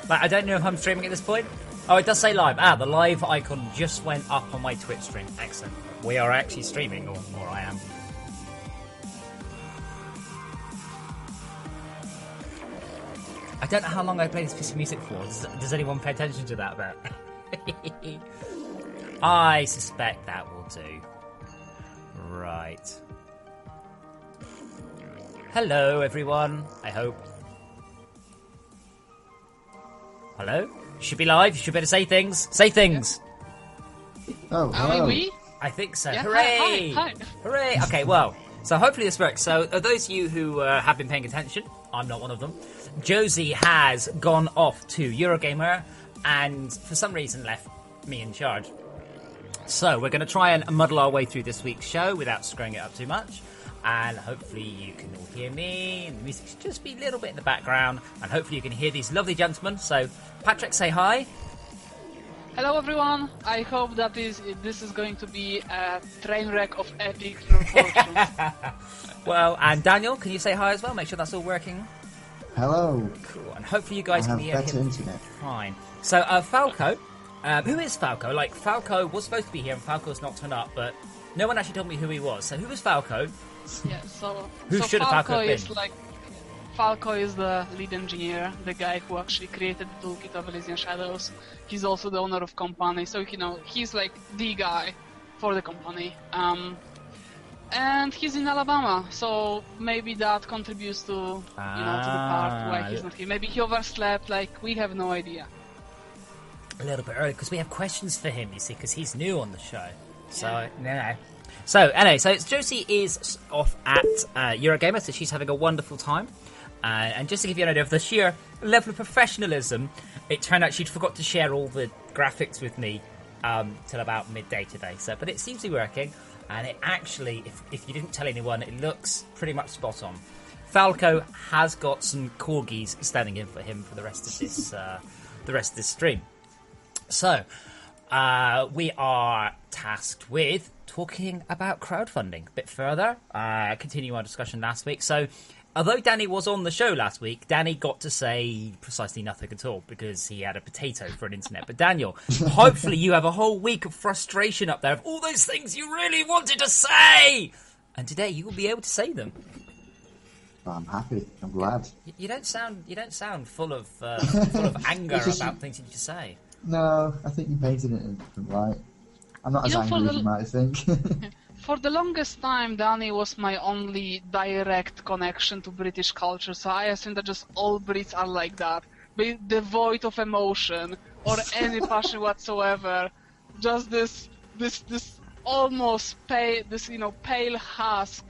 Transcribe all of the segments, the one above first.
Like, I don't know if I'm streaming at this point. Oh, it does say live. Ah, the live icon just went up on my Twitch stream. Excellent. We are actually streaming, or I am. I don't know how long I play this piece of music for. Does anyone pay attention to that bit? I suspect that will do. Right. Hello, everyone. I hope. Hello? You should be live. You should be able to say things. Say things. Oh, hello. Are we? I think so. Yeah, Hooray! hi. Hooray! Okay, well, so hopefully this works. So, those of you who have been paying attention, I'm not one of them, Josie has gone off to Eurogamer and for some reason left me in charge. So, we're going to try and muddle our way through this week's show without screwing it up too much. And hopefully you can all hear me, and the music should just be a little bit in the background, and hopefully you can hear these lovely gentlemen. So, Patryk, say hi. Hello everyone. I hope that this is going to be a train wreck of epic proportions. Well, and Daniel, can you say hi as well? Make sure that's all working. Hello. Cool, and hopefully you guys can hear him internet. fine. So, Falco, who is Falco? Like, Falco was supposed to be here, and Falco's not turned up, but no one actually told me who he was. So, who is Falco? Yeah, so Who should have Falco been? Falco is the lead engineer, the guy who actually created the toolkit of Elysian Shadows. He's also the owner of company, so he's like the guy for the company. And he's in Alabama, so maybe that contributes to to the part why he's not here. Maybe he overslept. Like, we have no idea. A little bit early because we have questions for him. You see, because he's new on the show. So no. So, anyway, so Josie is off at Eurogamer, so she's having a wonderful time. And just to give you an idea of the sheer level of professionalism, it turned out she'd forgot to share all the graphics with me till about midday today. So, but it seems to be working, and it actually, if you didn't tell anyone, it looks pretty much spot on. Falco has got some corgis standing in for him for the rest of this stream. So, we are tasked with talking about crowdfunding a bit further, continue our discussion last week. So, although Danny was on the show last week, Danny got to say precisely nothing at all because he had a potato for an internet. But Daniel, hopefully you have a whole week of frustration up there of all those things you really wanted to say, and today you will be able to say them. I'm happy. I'm glad. You don't sound full of anger about things you need to say. No, I think you painted it in a different light. I'm not as angry as you might think. For the longest time, Danny was my only direct connection to British culture, so I assume that just all Brits are like that, devoid of emotion or any passion whatsoever. Just this almost pale, pale husk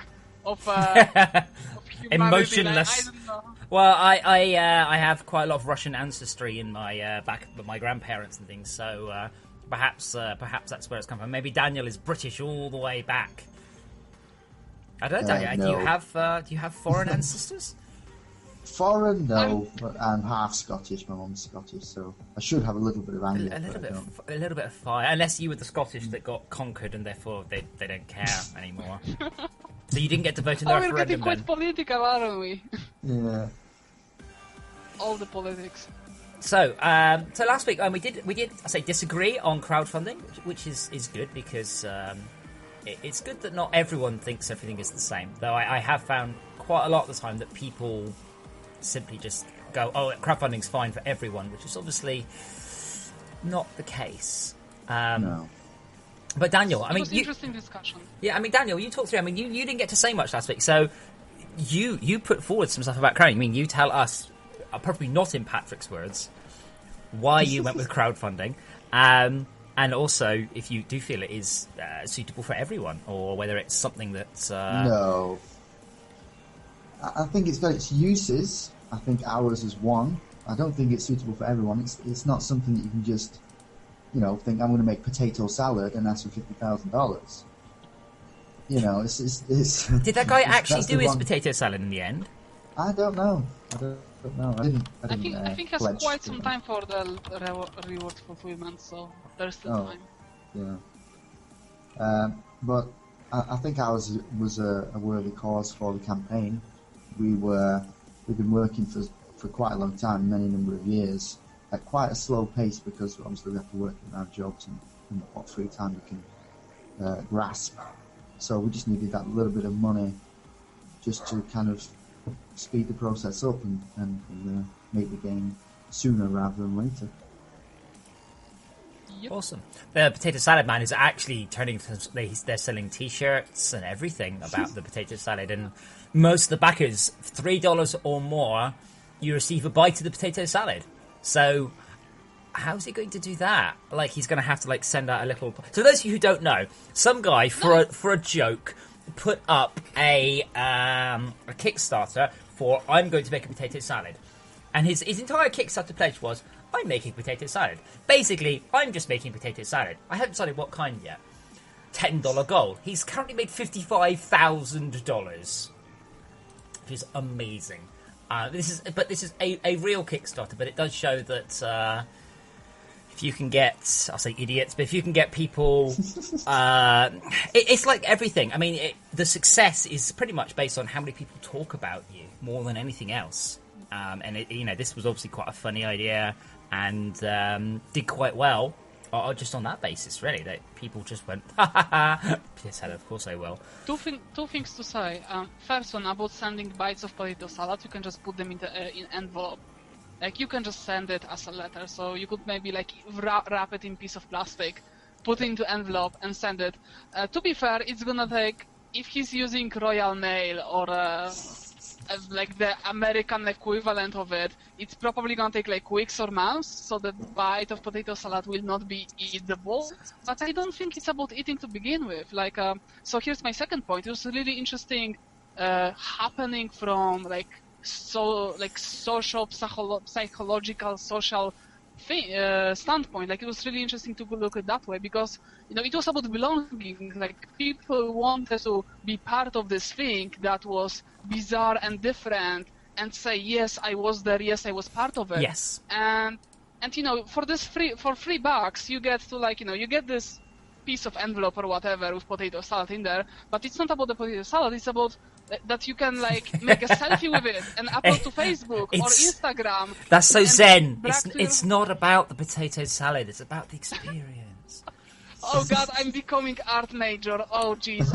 of humanity. Emotionless. Like, I don't know. Well, I have quite a lot of Russian ancestry in my back with my grandparents and things, so perhaps that's where it's come from. Maybe Daniel is British all the way back. I don't know, Daniel. No. Do you have foreign ancestors? Foreign, no. But I'm half Scottish. My mum's Scottish, so I should have a little bit of anger. A little bit of fire, unless you were the Scottish that got conquered and therefore they don't care anymore. So you didn't get to vote in the referendum. We're getting quite political, aren't we? Yeah. All the politics. So last week we did I say disagree on crowdfunding, which is good because it's good that not everyone thinks everything is the same. Though I have found quite a lot of the time that people simply just go, "Oh, crowdfunding's fine for everyone," which is obviously not the case. No. But Daniel, interesting discussion. Yeah, I mean, Daniel, you talked through. I mean, you didn't get to say much last week, so you put forward some stuff about crowdfunding. I mean, you tell us, probably not in Patryk's words, why you went with crowdfunding, and also if you do feel it is suitable for everyone, or whether it's something that's No. I think it's got its uses. I think ours is one. I don't think it's suitable for everyone. It's not something that you can just, think I'm going to make potato salad and ask for $50,000. It's Did that guy actually do his potato salad in the end? I don't know. I didn't. I think he has quite some time for the reward fulfillment, so there's still time. Yeah. But I think ours was a worthy cause for the campaign. We've been working for quite a long time, many number of years, at quite a slow pace because obviously we have to work in our jobs and what free time we can grasp. So we just needed that little bit of money just to kind of speed the process up and make the game sooner rather than later. Yep. Awesome. The Potato Salad Man is actually turning to, they're selling t-shirts and everything about the potato salad, and most of the backers, $3 or more, you receive a bite of the potato salad. So how's he going to do that? Like, he's going to have to like send out a little. So those of you who don't know, some guy for a joke put up a Kickstarter for I'm going to make a potato salad, and his entire Kickstarter pledge was I'm making potato salad. Basically, I'm just making potato salad. I haven't decided what kind yet. $10 goal. He's currently made $55,000, which is amazing. This is a real Kickstarter, but it does show that if you can get, I'll say idiots, but if you can get people, it's like everything. I mean, the success is pretty much based on how many people talk about you more than anything else. And this was obviously quite a funny idea and did quite well. Just on that basis, really, that people just went, ha ha ha. Yes, of course I will. Two things to say. First one, about sending bites of potato salad, you can just put them in envelope. Like, you can just send it as a letter, so you could maybe like wrap it in piece of plastic, put it into envelope and send it. To be fair, it's gonna take, if he's using Royal Mail or like the American equivalent of it, it's probably gonna take like weeks or months, so the bite of potato salad will not be eatable. But I don't think it's about eating to begin with. Like, so here's my second point. It was really interesting happening from social, psychological, social standpoint. Like, it was really interesting to look at that way because it was about belonging. Like, people wanted to be part of this thing that was bizarre and different, and say, yes, I was there, yes, I was part of it. Yes. And for $3 you get to you get this piece of envelope or whatever with potato salad in there, but it's not about the potato salad, it's about that you can make a selfie with it and upload to Facebook or Instagram. That's so zen. It's not about the potato salad, it's about the experience. Oh god, I'm becoming art major. Oh jeez,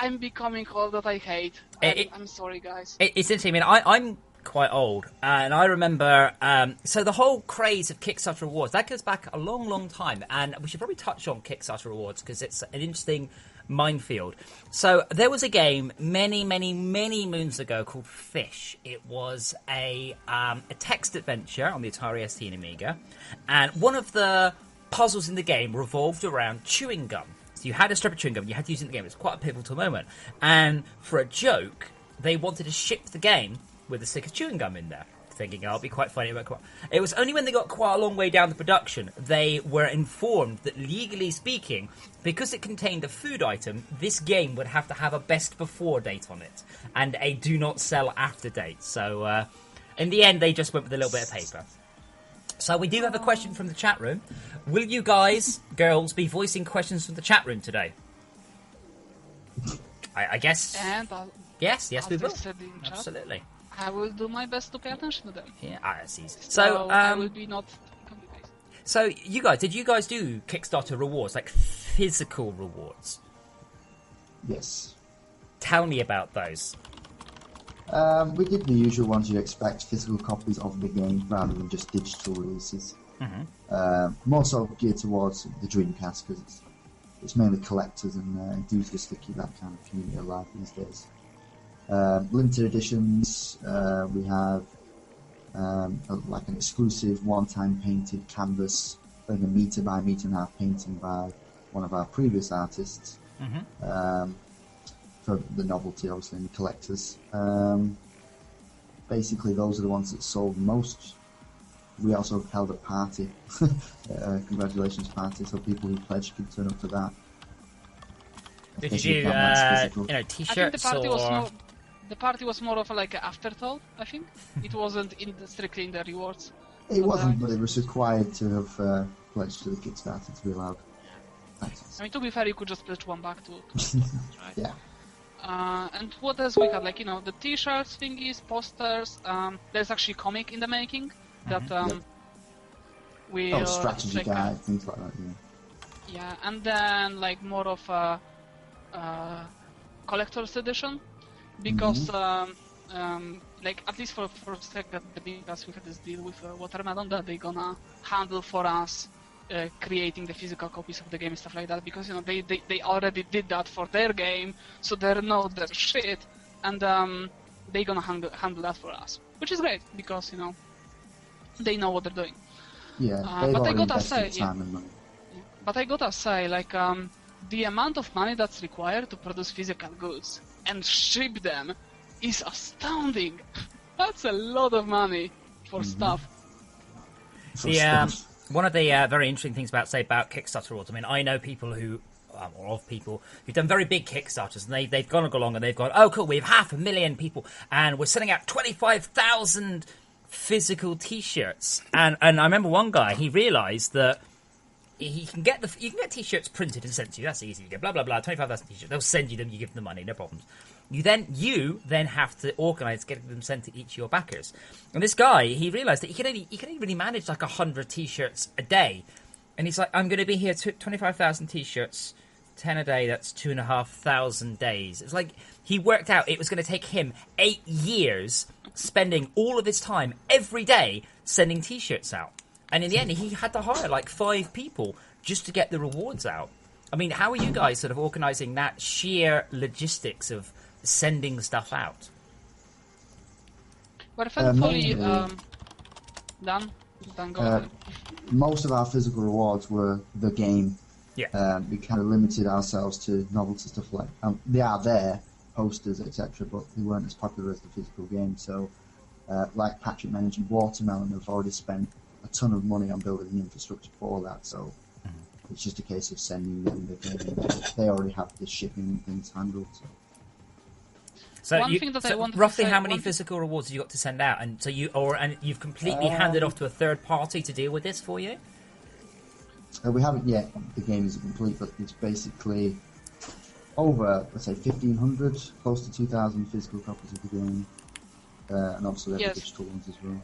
I'm becoming all that I hate. I'm sorry, guys. It's interesting. I mean, I'm quite old, and I remember. So the whole craze of Kickstarter rewards that goes back a long, long time, and we should probably touch on Kickstarter rewards because it's an interesting minefield. So there was a game many, many, many moons ago called Fish. It was a text adventure on the Atari ST and Amiga, and one of the puzzles in the game revolved around chewing gum. So you had a strip of chewing gum, you had to use it in the game. It was quite a pivotal moment. And for a joke, they wanted to ship the game with a stick of chewing gum in there, thinking, it'll be quite funny. It was only when they got quite a long way down the production, they were informed that, legally speaking, because it contained a food item, this game would have to have a best before date on it, and a do not sell after date. So in the end, they just went with a little bit of paper. So we do have a question from the chat room. Will you guys, girls, be voicing questions from the chat room today? I guess. And yes, we will. Absolutely. I will do my best to pay attention to them. Yeah, that's easy. So I will be not complicated. So did you guys do Kickstarter rewards, like physical rewards? Yes. Tell me about those. We did the usual ones you'd expect, physical copies of the game rather than just digital releases. Mm-hmm. More so geared towards the Dreamcast because it's mainly collectors and enthusiasts that keep that kind of community alive these days. Limited editions, we have like an exclusive one-time painted canvas, like a metre by metre and a half painting by one of our previous artists. Mm-hmm. For the novelty, obviously, and the collectors. Basically, those are the ones that sold most. We also held a party, congratulations party, so people who pledged could turn up to that. Did you do, t-shirts I think the party was more of like an afterthought, I think. It wasn't strictly in the rewards. It wasn't, but it was required to have pledged to the Kickstarter to be allowed access. I mean, to be fair, you could just pledge one back to right? Yeah. And what else we had? Like, the t-shirts, thingies, posters. There's actually a comic in the making. that strategy like guide, things like that. Yeah, and then like more of a collector's edition, because like at least for Sega Dreamcast we had this deal with Watermelon that they're gonna handle for us creating the physical copies of the game and stuff like that, because they already did that for their game, so they know their shit, and they're gonna handle that for us, which is great because they know what they're doing. Yeah, they've but I already gotta say, invested time and money. But I gotta say, like, the amount of money that's required to produce physical goods and ship them is astounding. That's a lot of money for stuff. One of the very interesting things about Kickstarter awards, I mean, I know people who've done very big Kickstarters, and they've gone along and they've gone, oh cool, we have 500,000 people, and we're sending out 25,000 physical T-shirts. And I remember one guy, he realised that you can get T-shirts printed and sent to you. That's easy. You get blah blah blah, 25,000 T-shirts. They'll send you them. You give them the money, no problems. You then have to organise getting them sent to each of your backers. And this guy, he realised that he can only really manage like 100 T-shirts a day. And he's like, I'm going to be here 25,000 T-shirts, 10 a day. That's 2,500 days. It's like he worked out it was going to take him 8 years spending all of his time every day sending T-shirts out. And in the end, he had to hire like 5 people just to get the rewards out. I mean, how are you guys sort of organising that sheer logistics of sending stuff out? We're fully done. Go ahead. Most of our physical rewards were the game. Yeah. We kind of limited ourselves to novelty stuff like... they are there, posters, etc., but they weren't as popular as the physical game. So, like Patryk mentioned, Watermelon have already spent a ton of money on building the infrastructure for that, so it's just a case of sending them the game. They already have the shipping things handled. So roughly how many one physical rewards have you got to send out? And you've completely handed off to a third party to deal with this for you? We haven't yet. The game isn't complete, but it's basically over, let's say, 1,500, close to 2,000 physical copies of the game, and obviously there are digital ones as well.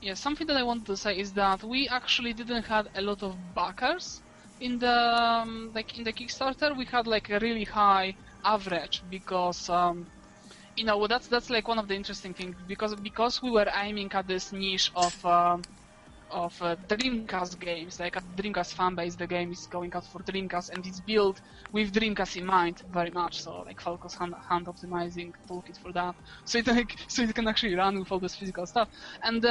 Yeah, something that I want to say is that we actually didn't have a lot of backers in the in the Kickstarter. We had like a really high average because that's like one of the interesting things, because we were aiming at this niche of Dreamcast games, like a Dreamcast fanbase. The game is going out for Dreamcast and it's built with Dreamcast in mind very much. So like Falco's hand optimizing toolkit for that, so it can actually run with all this physical stuff. And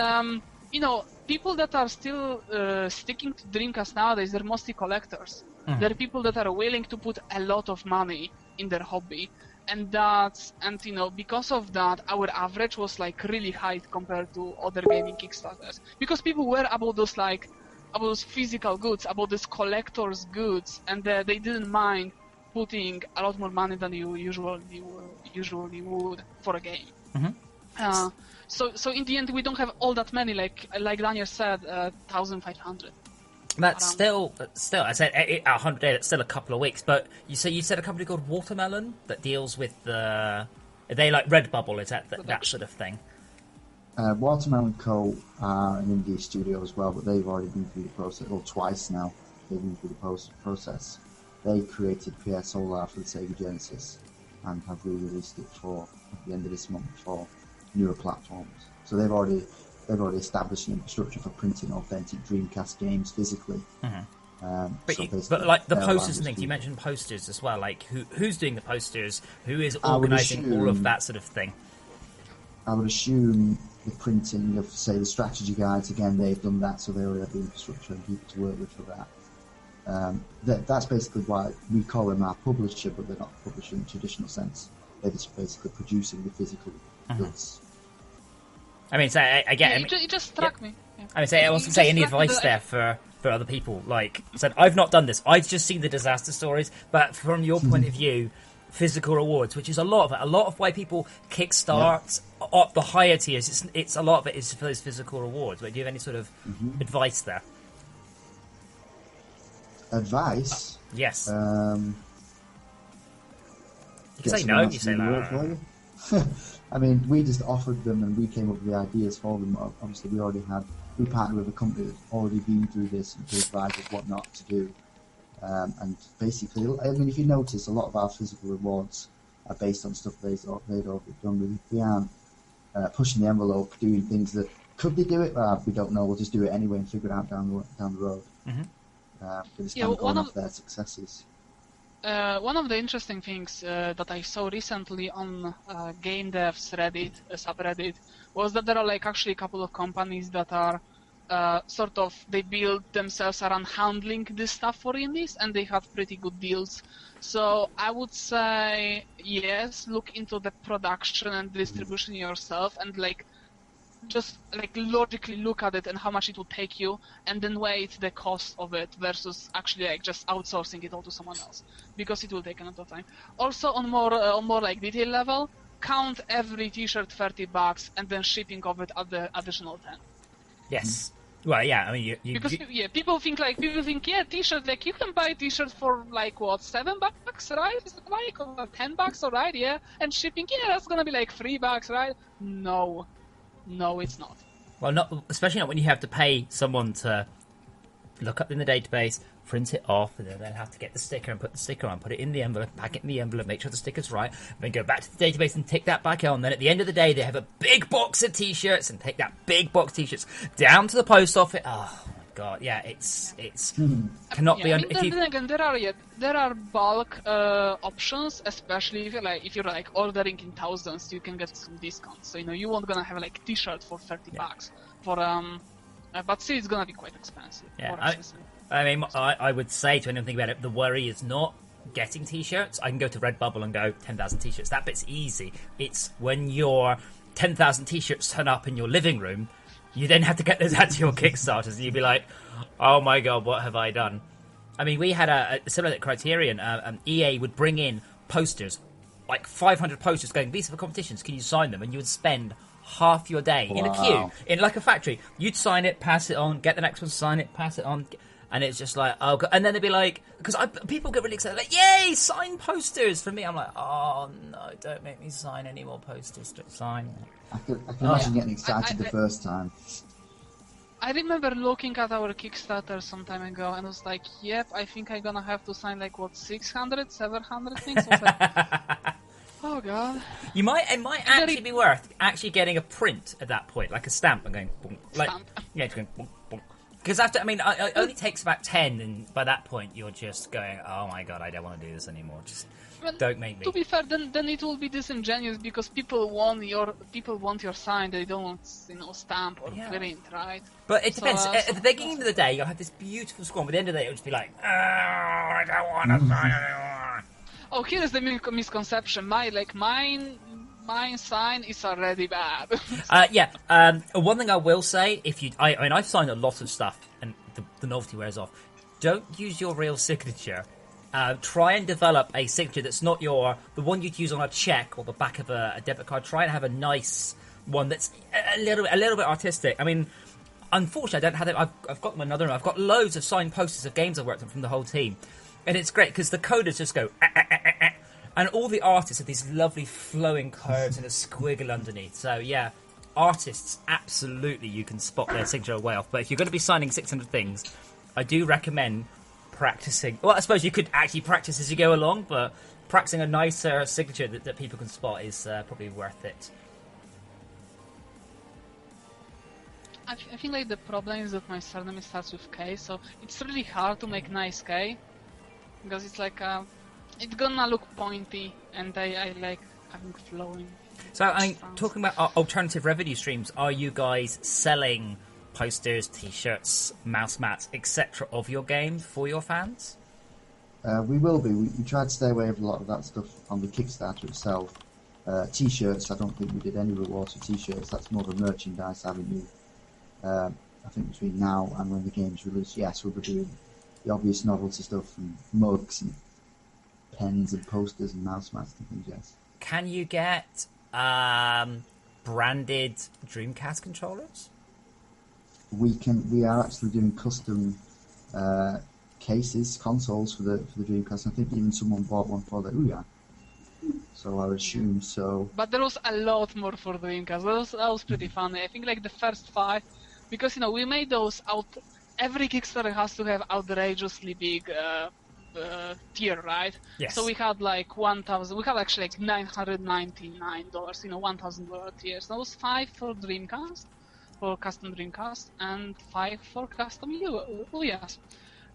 people that are still sticking to Dreamcast nowadays, they're mostly collectors. They're people that are willing to put a lot of money in their hobby. And because of that, our average was like really high compared to other gaming Kickstarters. Because people were about those physical goods, about these collector's goods, and they didn't mind putting a lot more money than you usually would for a game. So in the end, we don't have all that many. Like Daniel said, 1,500. That's still. I said 100 days. That's still a couple of weeks. But you said a company called Watermelon that deals with the. Are they like Redbubble? Is that sort of thing? Watermelon Co. are an indie studio as well, but they've already been through the process. Or twice now, they've been through the process. They created PS Solar for the Sega Genesis and have re-released it at the end of this month for newer platforms. So they've already established an infrastructure for printing authentic Dreamcast games physically. But like the posters and things, you mentioned posters as well. Like who's doing the posters? Who is organising all of that sort of thing? I would assume the printing of, say, the strategy guides. Again, they've done that, so they already have the infrastructure and people to work with for that. That's basically why we call them our publisher, but they're not publishing in the traditional sense. They're just basically producing the physical goods. I mean, so it just struck me. Yeah. I mean, I wasn't saying any advice there for other people. Like I said, I've not done this. I've just seen the disaster stories. But from your point of view, physical rewards, which is a lot of it. A lot of why people kickstart up the higher tiers. It's a lot of it is for those physical rewards. But do you have any sort of advice there? Advice? Yes. You say no. You say no. I mean, we just offered them and we came up with the ideas for them. Obviously, we already had we partner with a company that's already been through this and to advise us what not to do. And basically, I mean, if you notice, a lot of our physical rewards are based on stuff they'd already done. If we aren't pushing the envelope, doing things that could they do it, we don't know. We'll just do it anyway and figure it out down the road. But it's kind of going off their successes. One of the interesting things that I saw recently on Game Devs Reddit, subreddit, was that there are like actually a couple of companies that are sort of, they build themselves around handling this stuff for indies, and they have pretty good deals. So I would say, yes, look into the production and distribution yourself, and like just like logically look at it and how much it will take you, and then weigh the cost of it versus actually like just outsourcing it all to someone else, because it will take a lot of time. Also, on more like detail level, count every t-shirt $30 and then shipping of it at the additional 10. Yes. Well, yeah. I mean, people think yeah, t-shirt, like you can buy a t-shirt for like what, $7, right? Is it like, or $10, alright? Yeah, and shipping, yeah, that's gonna be like $3, right? No, it's not. Well, not especially not when you have to pay someone to look up in the database, print it off, and then have to get the sticker and put the sticker on, put it in the envelope, pack it in the envelope, make sure the sticker's right, then go back to the database and tick that back on. Then at the end of the day, they have a big box of t-shirts and take that big box of t-shirts down to the post office. Oh my god, yeah, it's cannot be. Then again, there are bulk options, especially if you're like ordering in thousands, you can get some discounts. So you won't gonna have like t-shirt for $30 for but still it's gonna be quite expensive. Yeah, I mean, I would say to anyone thinking about it, the worry is not getting t-shirts. I can go to Redbubble and go 10,000 t-shirts. That bit's easy. It's when your 10,000 t-shirts turn up in your living room, you then have to get those out to your Kickstarters, and you'd be like, oh my god, what have I done? I mean, we had a similar Criterion. EA would bring in posters, like 500 posters going, these are for competitions, can you sign them? And you would spend half your day in a queue, in like a factory. You'd sign it, pass it on, get the next one, sign it, pass it on. And it's just like, oh god. And then they'd be like, because people get really excited, like, yay, sign posters for me. I'm like, oh no, don't make me sign any more posters. Just sign. I can imagine getting excited the first time. I remember looking at our Kickstarter some time ago, and I was like, yep, I think I'm gonna have to sign like, what, 600, 700 things? I was like, oh god. It might actually be worth actually getting a print at that point, like a stamp, and going, boom, like, stamp. Yeah, just going, boom, boom. Because it only takes about 10, and by that point you're just going, oh my god, I don't want to do this anymore. Just don't make me. To be fair, then it will be disingenuous, because people want your sign. They don't want stamp or print, right? But it depends. At the beginning of the day, you'll have this beautiful score. But at the end of the day, it'll just be like, oh, I don't want to sign anymore. Oh, here is the misconception. My sign is already bad. One thing I will say, I've signed a lot of stuff, and the novelty wears off. Don't use your real signature. Try and develop a signature that's not the one you'd use on a check or the back of a debit card. Try and have a nice one that's a little bit artistic. I mean, unfortunately, I don't have it. I've got another one. I've got loads of signed posters of games I've worked on from the whole team, and it's great because the coders just go. And all the artists have these lovely flowing curves and a squiggle underneath. So, yeah, artists, absolutely, you can spot their signature way off. But if you're going to be signing 600 things, I do recommend practicing. Well, I suppose you could actually practice as you go along, but practicing a nicer signature that people can spot is probably worth it. I think like the problem is that my surname starts with K, so it's really hard to make nice K, because it's like... it's gonna look pointy, and I like having flowing. So, talking about alternative revenue streams, are you guys selling posters, t-shirts, mouse mats, etc. of your game for your fans? We will be. We tried to stay away from a lot of that stuff on the Kickstarter itself. T-shirts, I don't think we did any rewards for t-shirts. That's more of a merchandise avenue. I think between now and when the game's released, yes, we'll be doing the obvious novelty stuff and mugs and pens and posters and mouse mats and things, yes. Can you get branded Dreamcast controllers? We are actually doing custom consoles for the Dreamcast. I think even someone bought one for the Ouya. So I assume so. But there was a lot more for Dreamcast. That was pretty funny. I think like the first 5 because we made those out. Every Kickstarter has to have outrageously big tier, right? Yes. So we had like 1,000. We had actually like $999, $1,000 tiers. Those 5 for Dreamcast, for custom Dreamcast, and 5 for custom Yes.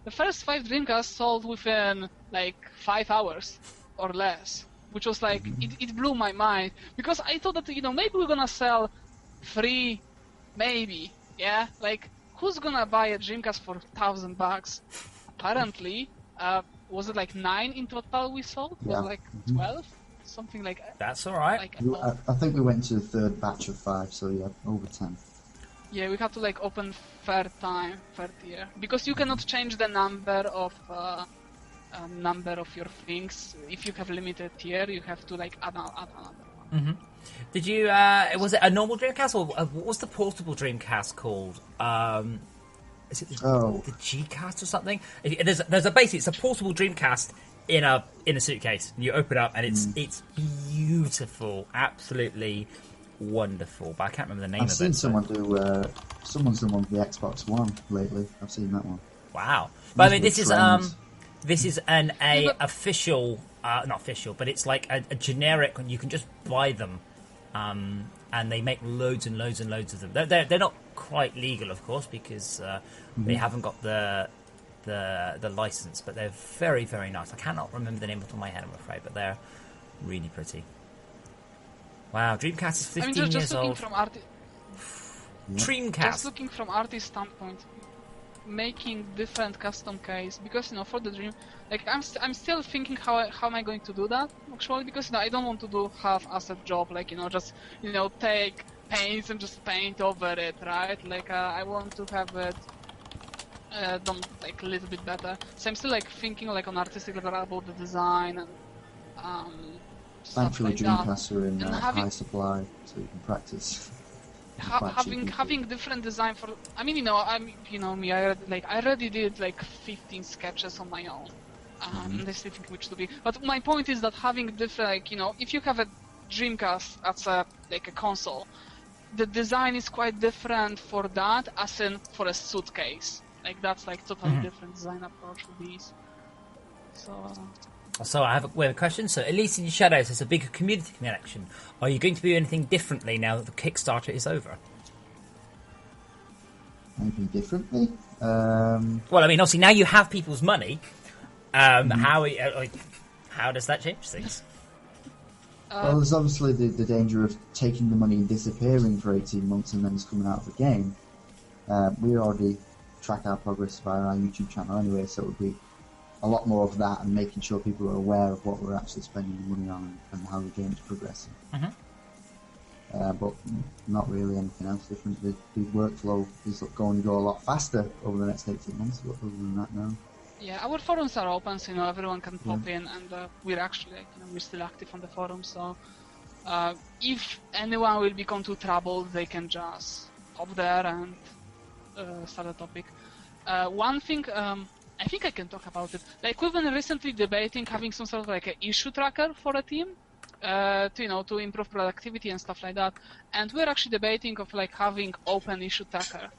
The first 5 Dreamcasts sold within like 5 hours or less, which was like it blew my mind, because I thought that maybe we're gonna sell 3, maybe, yeah, like who's gonna buy a Dreamcast for $1,000? Apparently, was it like 9 in total we sold? Yeah. Was it like 12? Something like that. That's all right. Like, I think we went to the third batch of 5, so yeah, over 10. yeah, we had to like open third tier, because you cannot change the number of your things. If you have limited tier, you have to like add another one. Mm-hmm. Did you? Was it a normal Dreamcast, or what was the portable Dreamcast called? Is it the G-Cast or something? There's a basically it's a portable Dreamcast in a suitcase. You open it up and it's beautiful, absolutely wonderful. But I can't remember the name of it. I've seen someone do. Someone's done one for the Xbox One lately. I've seen that one. Wow. But I mean, this is an official, not official, but it's like a generic. You can just buy them, and they make loads and loads and loads of them. They're not quite legal, of course, because they haven't got the license, but they're very, very nice. I cannot remember the name off the top of my head, I'm afraid, but they're really pretty. Wow, Dreamcast is 15 years old. Dreamcast. Just looking from artist standpoint, making different custom case, because for the Dream, like I'm still thinking how am I going to do that actually, because I don't want to do half-assed job, like just take paints and just paint over it, right? Like I want to have it done like a little bit better. So I'm still like thinking like on artistic level about the design and Thankfully, stuff like Dreamcasts are in having, high supply, so you can practice. Having different design for, I mean, I'm me. I already did like 15 sketches on my own. I still think which to be. But my point is that having different, like if you have a Dreamcast as a console, the design is quite different for that as in for a suitcase. Like that's like totally different design approach for these. So we have a question. So Elysian Shadows has a big community connection. Are you going to do anything differently now that the Kickstarter is over? Anything differently? Well, I mean, obviously now you have people's money. How does that change things? Well, there's obviously the danger of taking the money and disappearing for 18 months and then it's coming out of the game. We already track our progress via our YouTube channel anyway, so it would be a lot more of that and making sure people are aware of what we're actually spending the money on and how the game is progressing. But not really anything else different. The workflow is going to go a lot faster over the next 18 months, but other than that, no. Yeah, our forums are open, so everyone can pop in, and we're actually we're still active on the forums. So if anyone will become too troubled, they can just hop there and start a topic. One thing. I think I can talk about it. Like we've been recently debating having some sort of like an issue tracker for a team, to improve productivity and stuff like that. And we're actually debating of like having open issue tracker.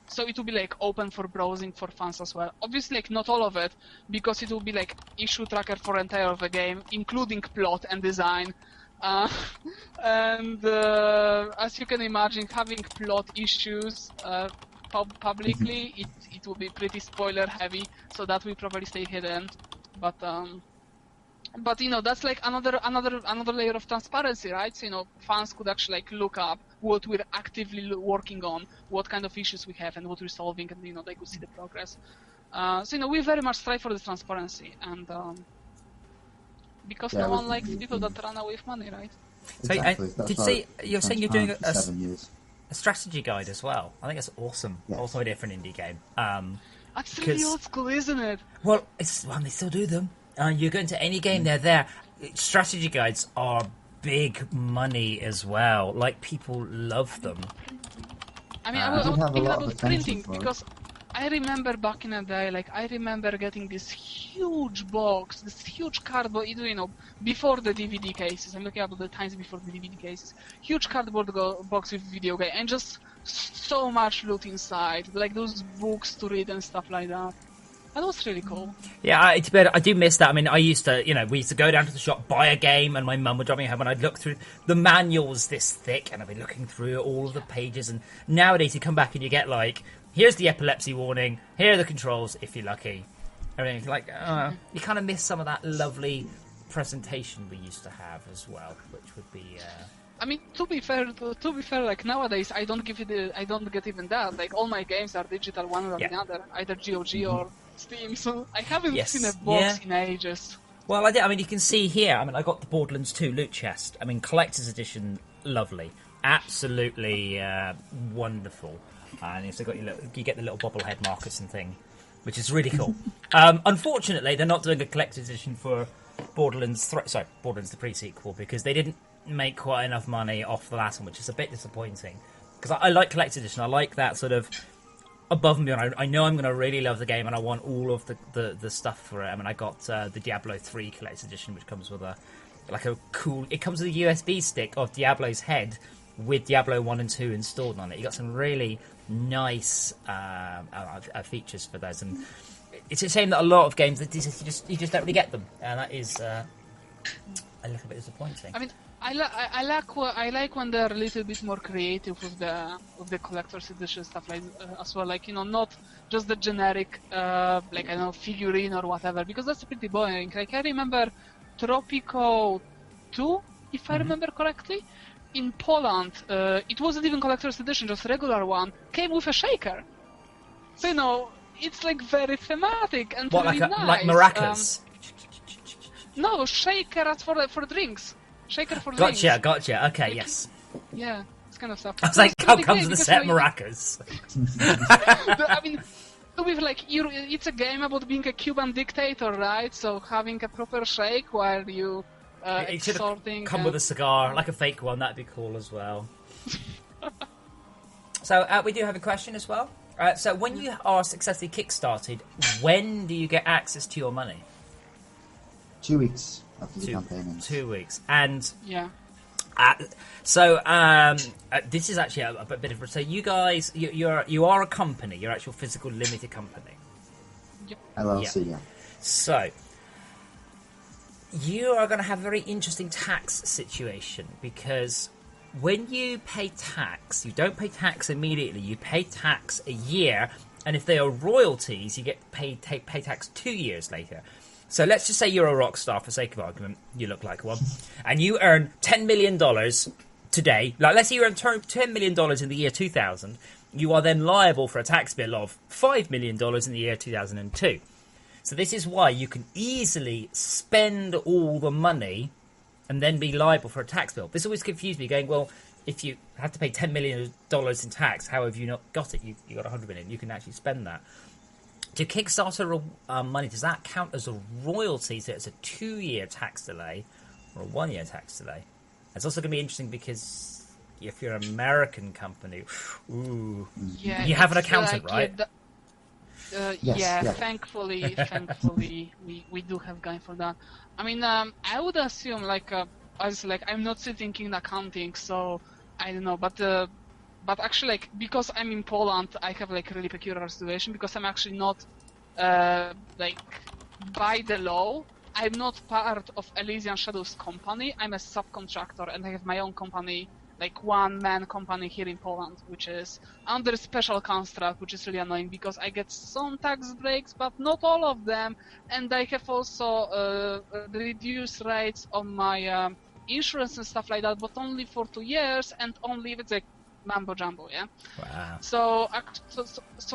So it will be like open for browsing for fans as well. Obviously, like not all of it, because it will be like issue tracker for entire of the game, including plot and design. And as you can imagine, having plot issues publicly, it will be pretty spoiler heavy, so that will probably stay hidden. But that's like another layer of transparency, right? So fans could actually like look up what we're actively working on, what kind of issues we have, and what we're solving, and they could see the progress. So we very much strive for the transparency, and because no one likes people that run away with money, right? Exactly. So did you say you're saying you're doing a 7 years. A strategy guide as well? I think that's awesome. Yes. Also a different indie game. That's really old school, isn't it? Well, they still do them. You go into any game, they're there. Strategy guides are big money as well. Like, people love them. I mean, I was thinking about printing, because I remember back in the day, like, I remember getting this huge box, this huge cardboard, you know, before the DVD cases. I'm looking at the times before the DVD cases. Huge cardboard box with video game, and just so much loot inside, like those books to read and stuff like that. That was really cool. Yeah, I do miss that. I mean, I used to, you know, we used to go down to the shop, buy a game, and my mum would drive me home, and I'd look through the manuals this thick, and I'd be looking through all of the pages. And nowadays, you come back and you get like, here's the epilepsy warning, here are the controls if you're lucky. Everything like, you kind of miss some of that lovely presentation we used to have as well, which would be. I mean, to be fair, like nowadays, I don't get even that. Like all my games are digital, one or the other, either GOG or Steam. So I haven't seen a box in ages. Well, I did. I mean, you can see here. I mean, I got the Borderlands 2 loot chest. I mean, collector's edition, lovely, absolutely wonderful. And it's got you get the little bobblehead Marcus and thing, which is really cool. Unfortunately, they're not doing a collector's edition for Borderlands the pre-sequel, because they didn't make quite enough money off the last one, which is a bit disappointing. Because I like collector's edition. I like that sort of above and beyond. I know I'm going to really love the game, and I want all of the stuff for it. I mean, I got the Diablo 3 collector's edition, which comes with a cool. It comes with a USB stick of Diablo's head with Diablo 1 and 2 installed on it. You got some really nice features for those, and it's a shame that a lot of games that you just don't really get them, and that is a little bit disappointing. I mean, I like when they're a little bit more creative with the collector's edition stuff like as well. Like, you know, not just the generic like, I don't know, figurine or whatever, because that's pretty boring. Like, I remember Tropico 2, if I remember correctly. In Poland, it wasn't even collector's edition, just regular one, came with a shaker. So, you know, it's like very thematic and really nice. Like maracas? No, shaker for drinks. Shaker for drinks. Gotcha. Okay, yes. Yeah, this kind of stuff. I was like, how comes with a set maracas? I mean, it's a game about being a Cuban dictator, right? So having a proper shake while you it should come with a cigar, like a fake one. That'd be cool as well. So we do have a question as well. So when you are successfully kickstarted, when do you get access to your money? 2 weeks after the campaign. 2 weeks, and yeah. This is actually a bit of. So you guys, you are a company. You're actual physical limited company. Yep. LLC, yeah. So you are going to have a very interesting tax situation, because when you pay tax, you don't pay tax immediately. You pay tax a year, and if they are royalties, you get pay tax 2 years later. So let's just say you're a rock star, for sake of argument. You look like one, and you earn $10 million today. Like, let's say you earn $10 million in the year 2000. You are then liable for a tax bill of $5 million in the year 2002. So this is why you can easily spend all the money and then be liable for a tax bill. This always confused me, going, well, if you have to pay $10 million in tax, how have you not got it? You got $100 million. You can actually spend that. Do Kickstarter money, does that count as a royalty? So it's a 2-year tax delay or a 1-year tax delay? It's also going to be interesting because if you're an American company, you have an accountant, right? Yes. Thankfully, we do have guy for that. I mean, I would assume I'm not sitting in accounting, so I don't know, but actually, like, because I'm in Poland, I have like really peculiar situation, because I'm actually not like, by the law, I'm not part of Elysian Shadows company. I'm a subcontractor, and I have my own company, like one-man company here in Poland, which is under special construct, which is really annoying because I get some tax breaks, but not all of them, and I have also reduced rates on my insurance and stuff like that, but only for 2 years, and only if it's like mambo jumbo, yeah. Wow. So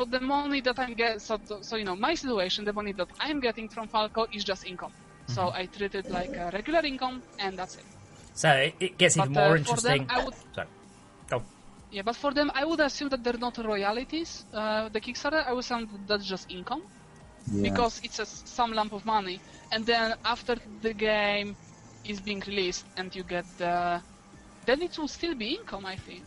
the money that I'm getting, so you know, my situation, the money that I'm getting from Falco is just income. So I treat it like a regular income, and that's it. So it gets even more interesting. Yeah, but for them, I would assume that they're not royalties. The Kickstarter, I would assume that's just income, because it's some lump of money, and then after the game is being released and you get then it will still be income, I think.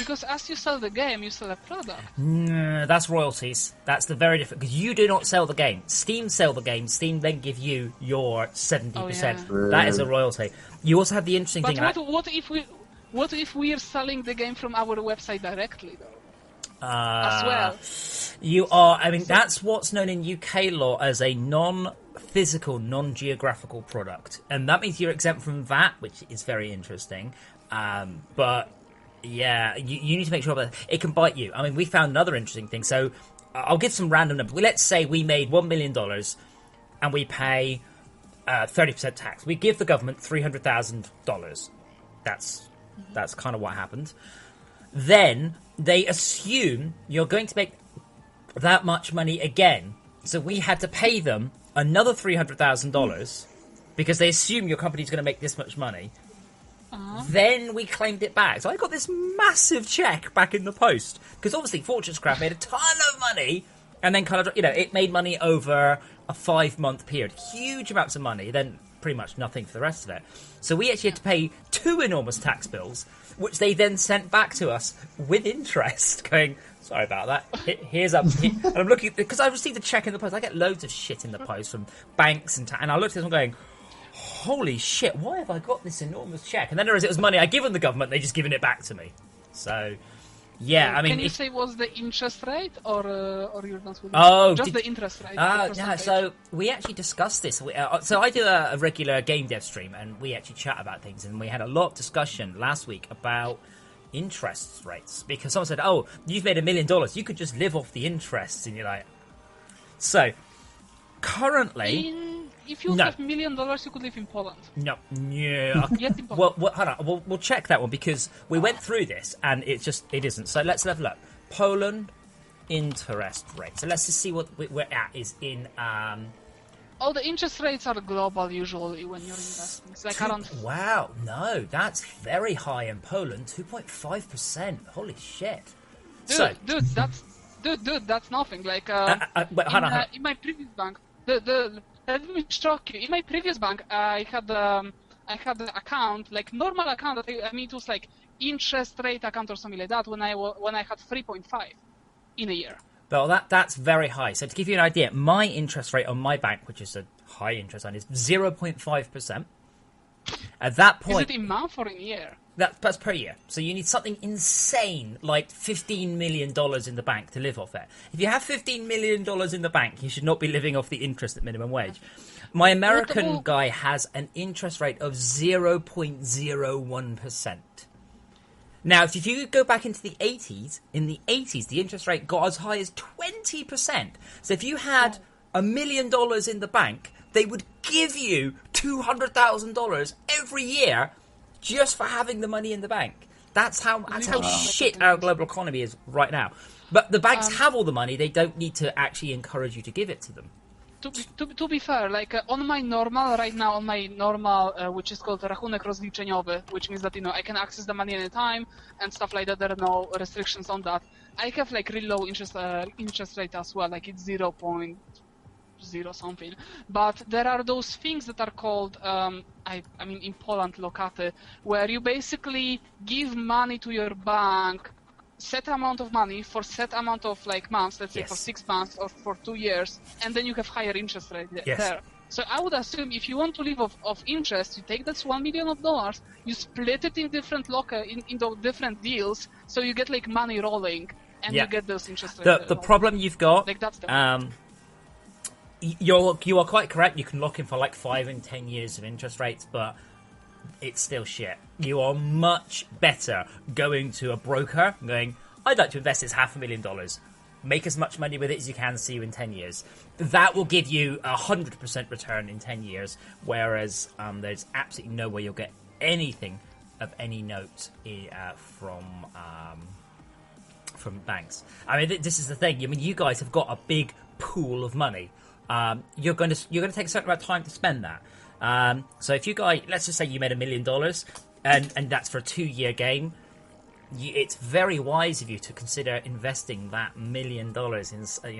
Because as you sell the game, you sell a product. That's royalties. That's the very different, because you do not sell the game. Steam sell the game. Steam then give you your 70%. Oh, yeah. That is a royalty. You also have the interesting But thing. what if we are selling the game from our website directly, though? As well. You are. I mean, that's what's known in UK law as a non-physical, non-geographical product, and that means you're exempt from VAT, which is very interesting. But yeah, you need to make sure that it can bite you. I mean, we found another interesting thing. So I'll give some random numbers. Let's say we made $1 million and we pay 30% tax. We give the government $300,000. That's kind of what happened. Then they assume you're going to make that much money again. So we had to pay them another $300,000 because they assume your company's going to make this much money. Then we claimed it back. So I got this massive check back in the post. Because obviously Fortunescraft made a ton of money. And then kind of, it made money over a 5-month period. Huge amounts of money. Then pretty much nothing for the rest of it. So we actually had to pay 2 enormous tax bills, which they then sent back to us with interest, going, sorry about that. Here's up. And I'm looking, because I received a check in the post. I get loads of shit in the post from banks and I looked at this and going, holy shit, why have I got this enormous check? And then it was money I'd given the government, they just given it back to me. So, yeah, I mean... Can you say what's the interest rate, or you're not willing? Just the interest rate. Yeah, so we actually discussed this. So I do a regular game dev stream, and we actually chat about things, and we had a lot of discussion last week about interest rates, because someone said, oh, you've made $1 million, you could just live off the interest, and you're like... So, currently... If you have $1 million, you could live in Poland. No. Yes, in Poland. Well, hold on. We'll check that one, because we went through this and it isn't. So let's have a look. Poland interest rate. So let's just see what we're at is in. All the interest rates are global usually when you're investing. It's like around. Wow, no, that's very high in Poland. 2.5%. Holy shit. Dude, that's nothing. Like hold on. In my previous bank, let me shock you. In my previous bank, I had the account, like normal account. I mean, it was like interest rate account or something like that. When I had 3.5 in a year. Well, that's very high. So to give you an idea, my interest rate on my bank, which is a high interest on, is 0.5%. At that point, is it in month or in year? That's per year. So you need something insane, like $15 million in the bank to live off it. If you have $15 million in the bank, you should not be living off the interest at minimum wage. My American guy has an interest rate of 0.01%. Now, if you go back into the 80s, the interest rate got as high as 20%. So if you had $1 million in the bank, they would give you $200,000 every year just for having the money in the bank. That's how shit our global economy is right now. But the banks have all the money. They don't need to actually encourage you to give it to them. To be fair, like on my normal, which is called rachunek rozliczeniowy, which means that I can access the money anytime and stuff like that. There are no restrictions on that. I have like really low interest rate as well, like it's 0.0 something. But there are those things that are called, I mean in Poland, lokaty, where you basically give money to your bank, set amount of money for set amount of like months, let's say for 6 months or for 2 years, and then you have higher interest rate there. So I would assume if you want to live off interest, you take this $1 million, you split it in different in the different deals, so you get like money rolling, and you get those interest rates. The problem you've got, like that's the you are quite correct. You can lock in for like 5 and 10 years of interest rates, but it's still shit. You are much better going to a broker and going, I'd like to invest this $500,000. Make as much money with it as you can, see you in 10 years. That will give you 100% return in 10 years, whereas there's absolutely no way you'll get anything of any note from banks. I mean, this is the thing. I mean, you guys have got a big pool of money. You're going to take a certain amount of time to spend that. So if you guys, let's just say you made $1 million, and that's for a 2-year game, it's very wise of you to consider investing that $1 million in, $2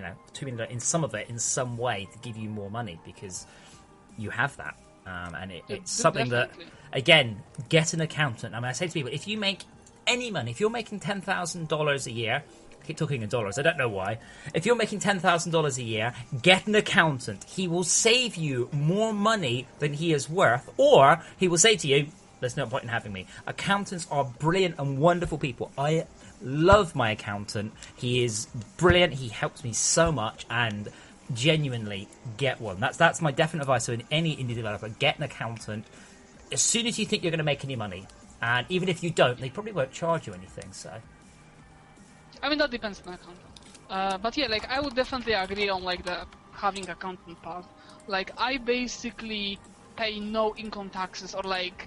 million in some of it in some way to give you more money, because you have that, and it's something that, again, get an accountant. I mean, I say to people, if you make any money, if you're making $10,000 a year, I keep talking in dollars, I don't know why. If you're making $10,000 a year, get an accountant. He will save you more money than he is worth, or he will say to you, there's no point in having me. Accountants are brilliant and wonderful people. I love my accountant. He is brilliant. He helps me so much, and genuinely get one. That's my definite advice. So in any indie developer, get an accountant as soon as you think you're going to make any money. And even if you don't, they probably won't charge you anything. So, I mean, that depends on the accountant. But yeah, like, I would definitely agree on, like, the having accountant part. Like, I basically pay no income taxes or, like,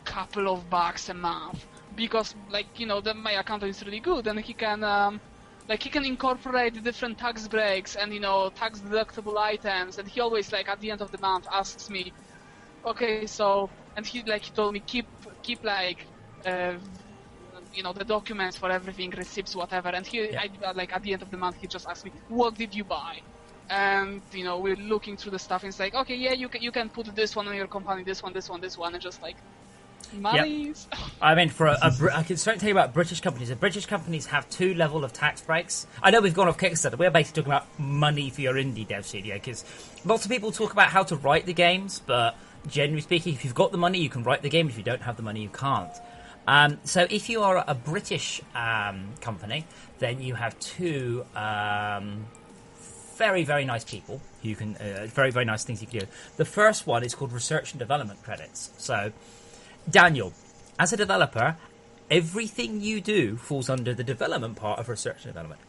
couple of bucks a month. Because, like, you know, my accountant is really good, and he can, he can incorporate different tax breaks and, you know, tax deductible items, and he always, like, at the end of the month asks me, okay, so, and he told me, keep, like, you know, the documents for everything, receipts, whatever, and at the end of the month, he just asked me, what did you buy? And, you know, we're looking through the stuff, and it's like, okay, yeah, you can put this one on your company, this one, and just, like, monies. Yep. I mean, I can certainly tell you about British companies. The British companies have 2 levels of tax breaks. I know we've gone off KickStarter. We're basically talking about money for your indie dev studio, because lots of people talk about how to write the games, but generally speaking, if you've got the money, you can write the game. If you don't have the money, you can't. So if you are a British company, then you have 2 very, very nice people who can very, very nice things you can do. The first one is called research and development credits. So, Daniel, as a developer, everything you do falls under the development part of research and development.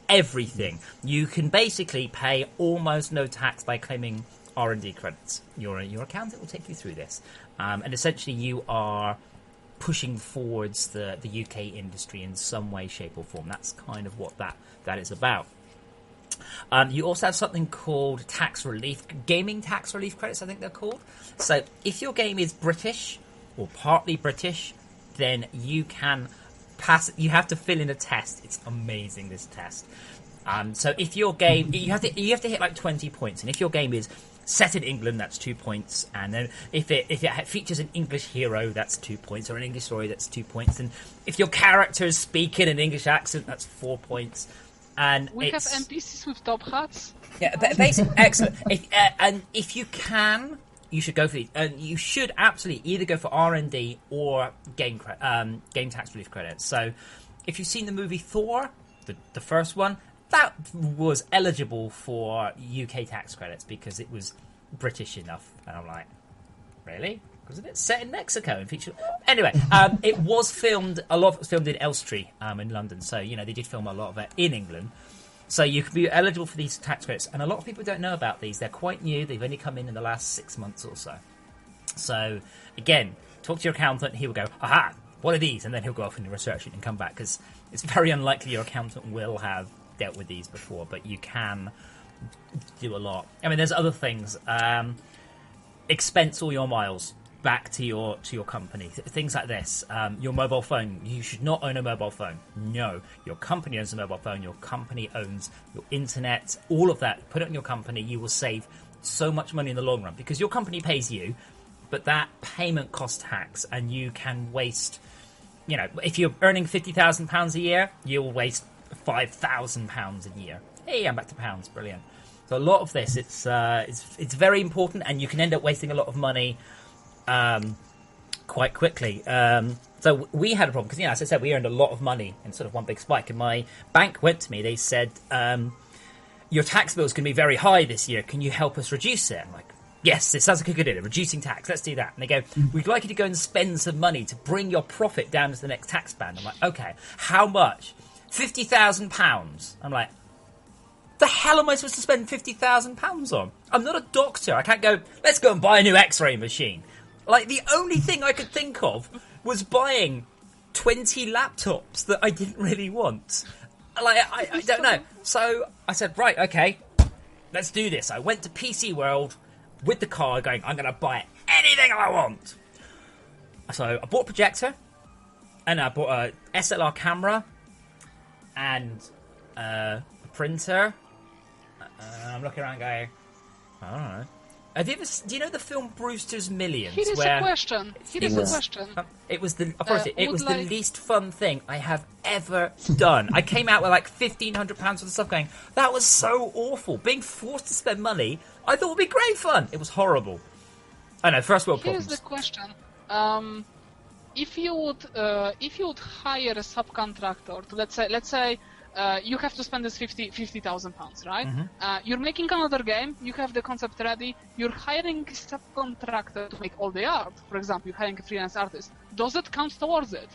Everything. You can basically pay almost no tax by claiming R&D credits. Your accountant will take you through this. And essentially you are pushing forwards the UK industry in some way, shape or form. That's kind of what that is about. You also have something called tax relief, gaming tax relief credits, I think they're called. So if your game is British or partly British, then you can pass. You have to fill in a test. It's amazing, this test. So if your game, you have to hit like 20 points, and if your game is set in England, that's 2 points, and then if it features an English hero, that's 2 points, or an English story, that's 2 points, and if your character is speaking an English accent, that's 4 points. And we have NPCs with top hats. Yeah, basically, excellent. And if you can, you should go for these. And you should absolutely either go for R&D or game tax relief credits. So, if you've seen the movie Thor, the first one, that was eligible for UK tax credits because it was British enough. And I'm like, really? Wasn't it set in Mexico? Anyway, it was filmed. A lot of it was filmed in Elstree, in London. So they did film a lot of it in England. So you can be eligible for these tax credits, and a lot of people don't know about these. They're quite new. They've only come in the last 6 months or so. So again, talk to your accountant. He will go, aha, what are these? And then he'll go off and research it and come back, because it's very unlikely your accountant will have dealt with these before, but you can do a lot. I mean, there's other things. Expense all your miles back to your company. Things like this. Your mobile phone. You should not own a mobile phone. No. Your company owns a mobile phone. Your company owns your internet. All of that. Put it on your company. You will save so much money in the long run, because your company pays you, but that payment costs tax, and you can waste, if you're earning £50,000 a year, you'll waste £5,000 a year. Hey, I'm back to pounds. Brilliant. So a lot of this, it's very important, and you can end up wasting a lot of money quite quickly. So we had a problem because, as I said, we earned a lot of money in sort of one big spike. And my bank went to me. They said, your tax bill is going to be very high this year. Can you help us reduce it? I'm like, yes, it sounds like a good idea. Reducing tax. Let's do that. And they go, we'd like you to go and spend some money to bring your profit down to the next tax band. I'm like, okay, how much? £50,000. I'm like, the hell am I supposed to spend £50,000 on? I'm not a doctor. I can't go, let's go and buy a new x-ray machine. Like, the only thing I could think of was buying 20 laptops that I didn't really want. Like, I don't know. So I said, right, okay, let's do this. I went to PC World with the car going, I'm going to buy anything I want. So I bought a projector, and I bought a SLR camera, and a printer. I'm looking around going, I don't know. Have you ever? Do you know the film Brewster's Millions? Here is a question. It was the least fun thing I have ever done. I came out with like £1,500 worth of stuff going, that was so awful. Being forced to spend money, I thought would be great fun. It was horrible. I know, first world problems. Here's the question. If you would hire a subcontractor to let's say you have to spend this £50,000, right? Mm-hmm. You're making another game, you have the concept ready, you're hiring a subcontractor to make all the art. For example, you're hiring a freelance artist. Does it count towards it?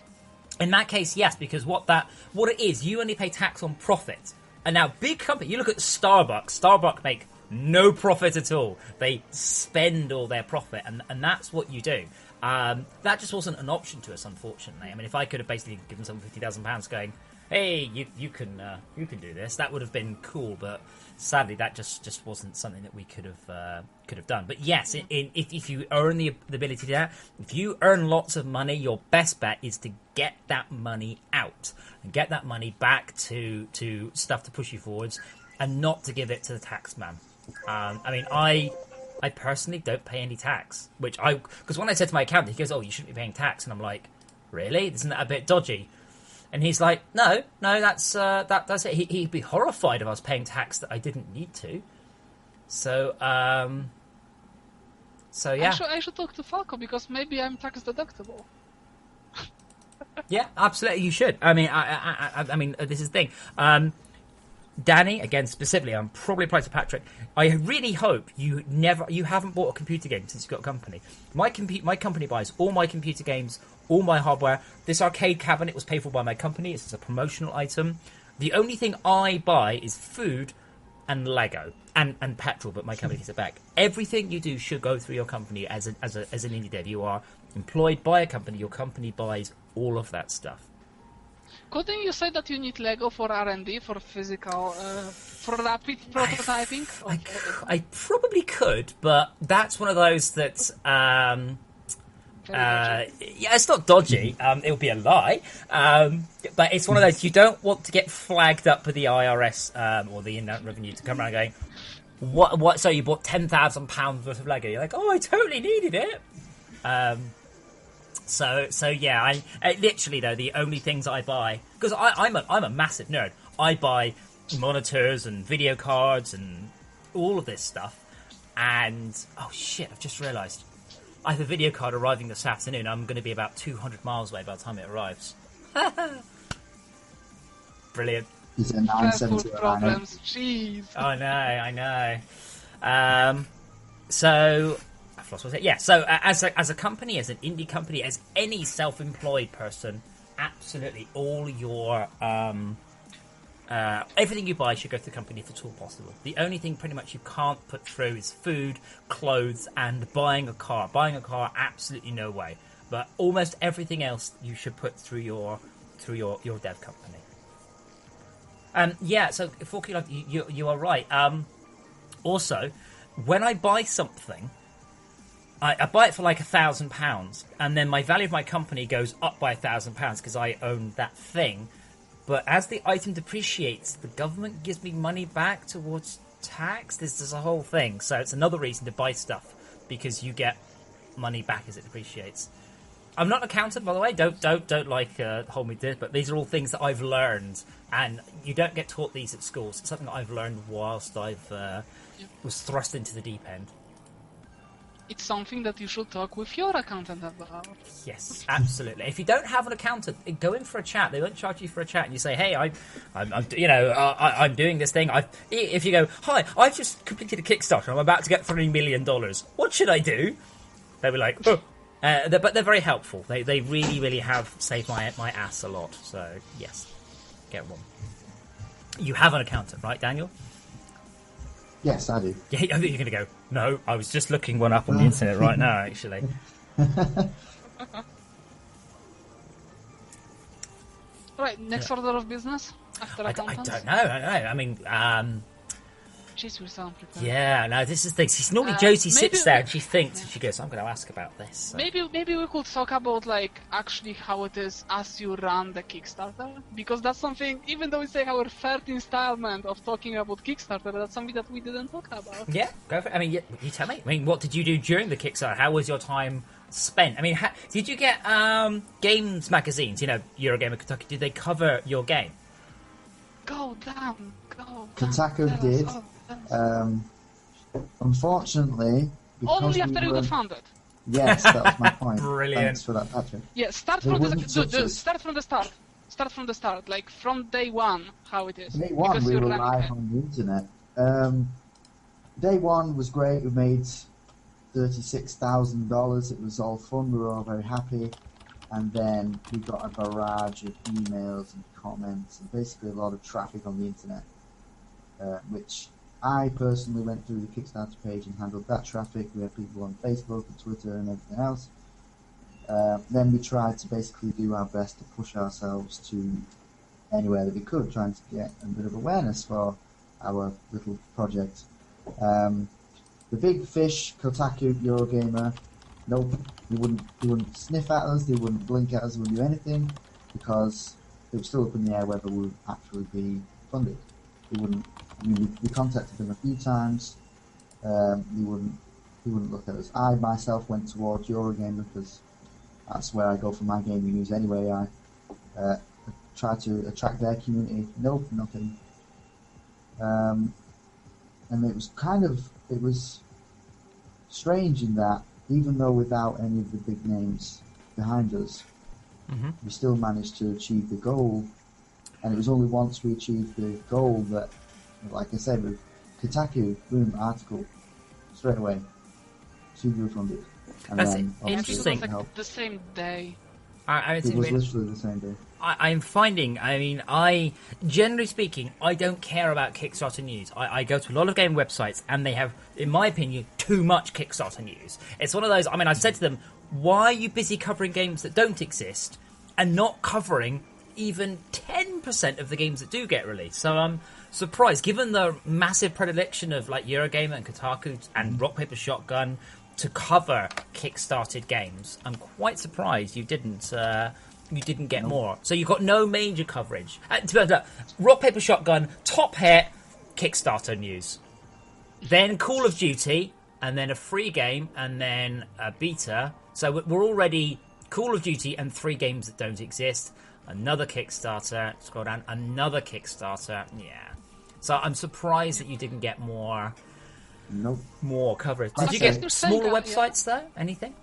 In that case, yes, because what it is, you only pay tax on profit. And now, big company, you look at Starbucks make no profit at all. They spend all their profit, and that's what you do. That just wasn't an option to us, unfortunately. I mean, if I could have basically given someone £50,000 going, hey, you can do this, that would have been cool, but sadly that just wasn't something that we could have done. But yes, if you earn the ability to do that, if you earn lots of money, your best bet is to get that money out and get that money back to stuff to push you forwards, and not to give it to the tax man. I mean, I personally don't pay any tax, because when I said to my accountant, he goes, "Oh, you shouldn't be paying tax," and I'm like, "Really? Isn't that a bit dodgy?" And he's like, no, that's it. He'd be horrified of us paying tax that I didn't need to. So yeah. I should talk to Falco, because maybe I'm tax deductible. Yeah, absolutely, you should. I mean, I mean, this is the thing. Danny, again, specifically, I'm probably applying to Patryk. I really hope you haven't bought a computer game since you've got a company. My company buys all my computer games, all my hardware. This arcade cabinet was paid for by my company. It's a promotional item. The only thing I buy is food and Lego and petrol, but my company takes it back. Everything you do should go through your company as an indie dev. You are employed by a company. Your company buys all of that stuff. Couldn't you say that you need Lego for R&D, for physical, for rapid prototyping? I probably could, but that's one of those that, yeah, it's not dodgy. It would be a lie, but it's one of those you don't want to get flagged up with the IRS or the Inland Revenue to come around going, what? So you bought £10,000 worth of Lego? You're like, oh, I totally needed it. So yeah, I literally though the only things I buy, because I'm a massive nerd. I buy monitors and video cards and all of this stuff. And oh shit, I've just realised I have a video card arriving this afternoon. I'm going to be about 200 miles away by the time it arrives. Brilliant. Is it 970 problems? Jeez. I know. So. Yeah, so as a company, as an indie company, as any self-employed person, absolutely all your everything you buy should go to the company if at all possible. The only thing pretty much you can't put through is food, clothes, and buying a car. Buying a car, absolutely no way. But almost everything else you should put through your dev company. Yeah, so Falco, you are right. Also, when I buy something, I buy it for like £1,000, and then my value of my company goes up by £1,000 because I own that thing. But as the item depreciates, the government gives me money back towards tax. There's a whole thing. So it's another reason to buy stuff, because you get money back as it depreciates. I'm not an accountant, by the way. Don't like hold me to it. But these are all things that I've learned, and you don't get taught these at schools. It's something that I've learned whilst I've was thrust into the deep end. It's something that you should talk with your accountant about. Yes, absolutely. If you don't have an accountant, go in for a chat. They won't charge you for a chat, and you say, "Hey, I'm doing this thing." If you go, "Hi, I've just completed a KickStarter. I'm about to get $3 million. What should I do?" They'll be like, "Oh," but they're very helpful. They really, really have saved my ass a lot. So yes, get one. You have an accountant, right, Daniel? Yes, I do. Yeah, I think you're going to go, no, I was just looking one up on the internet right now, actually. Right, next order of business after accountant? I don't know. I mean, She's so unprepared. Yeah, no, this is the thing. She's normally Josie sits there and she thinks, and she goes, I'm going to ask about this. So. Maybe we could talk about, like, actually how it is as you run the Kickstarter, because that's something, even though it's like our third installment of talking about Kickstarter, that's something that we didn't talk about. Yeah, go for it. I mean, you tell me. I mean, what did you do during the Kickstarter? How was your time spent? I mean, did you get games magazines, Eurogamer Kentucky, did they cover your game? Go down, go. Kotaku did. Unfortunately, because only after you got funded. Yes, that was my point. Brilliant. Thanks for that, Patryk. Yeah, start from the start. Start from the start, like from day one, how it is. Day one, we were live on the internet. Day one was great. We made $36,000. It was all fun. We were all very happy. And then we got a barrage of emails and comments and basically a lot of traffic on the internet, which I personally went through the Kickstarter page and handled that traffic. We had people on Facebook and Twitter and everything else. Then we tried to basically do our best to push ourselves to anywhere that we could, trying to get a bit of awareness for our little project. The big fish, Kotaku, Eurogamer, nope, they wouldn't sniff at us, they wouldn't blink at us, they wouldn't do anything, because it was still up in the air whether we would actually be funded. They wouldn't. I mean, we contacted them a few times. They wouldn't look at us. I myself went towards Eurogamer because that's where I go for my gaming news anyway. I try to attract their community. Nope, nothing. And it was strange in that, even though without any of the big names behind us, we still managed to achieve the goal. And it was only once we achieved the goal that, like I said, with Kotaku, boom, article, straight away, super funded. And that's then, interesting. It was like the same day. It was literally the same day. I'm finding, generally speaking, I don't care about Kickstarter news. I go to a lot of game websites and they have, in my opinion, too much Kickstarter news. It's one of those, I've said to them, why are you busy covering games that don't exist and not covering even 10% of the games that do get released? So I'm surprised, given the massive predilection of like Eurogamer and Kotaku and Rock Paper Shotgun to cover Kickstarted games. I'm quite surprised you didn't get more. So you've got no major coverage. Rock Paper Shotgun, top hit, Kickstarter news. Then Call of Duty, and then a free game, and then a beta. So we're already Call of Duty and 3 games that don't exist. Another Kickstarter. Scroll down. Another Kickstarter. Yeah. So I'm surprised that you didn't get more. Nope. More coverage. Did you get smaller websites though? Anything?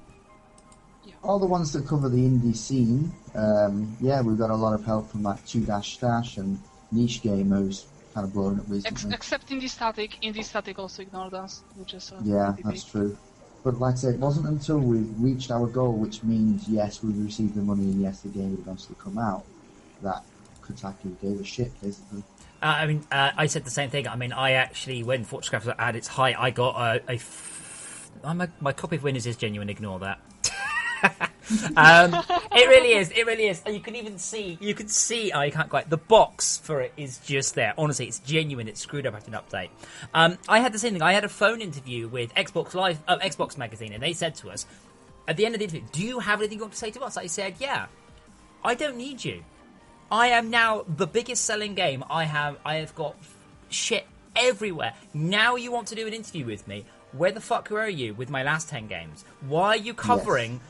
All the ones that cover the indie scene, we've got a lot of help from like 2-Dash and Niche Gamers, kind of blowing up recently. Except Indie Static also ignored us, which is that's true. But like I said, it wasn't until we reached our goal, which means yes, we received the money and yes, the game would eventually come out, that Kotaku gave a shit basically. I said the same thing. I actually, when Fortress was at its height, I got my copy of Winners is genuine. Ignore that. It really is. And you can even see. You can see. You can't quite. The box for it is just there. Honestly, it's genuine. It's screwed up after an update. I had the same thing. I had a phone interview with Xbox Magazine, and they said to us at the end of the interview, "Do you have anything you want to say to us?" I said, "Yeah. I don't need you. I am now the biggest selling game. I have got shit everywhere. Now you want to do an interview with me? Where the fuck were you with my last 10 games? Why are you covering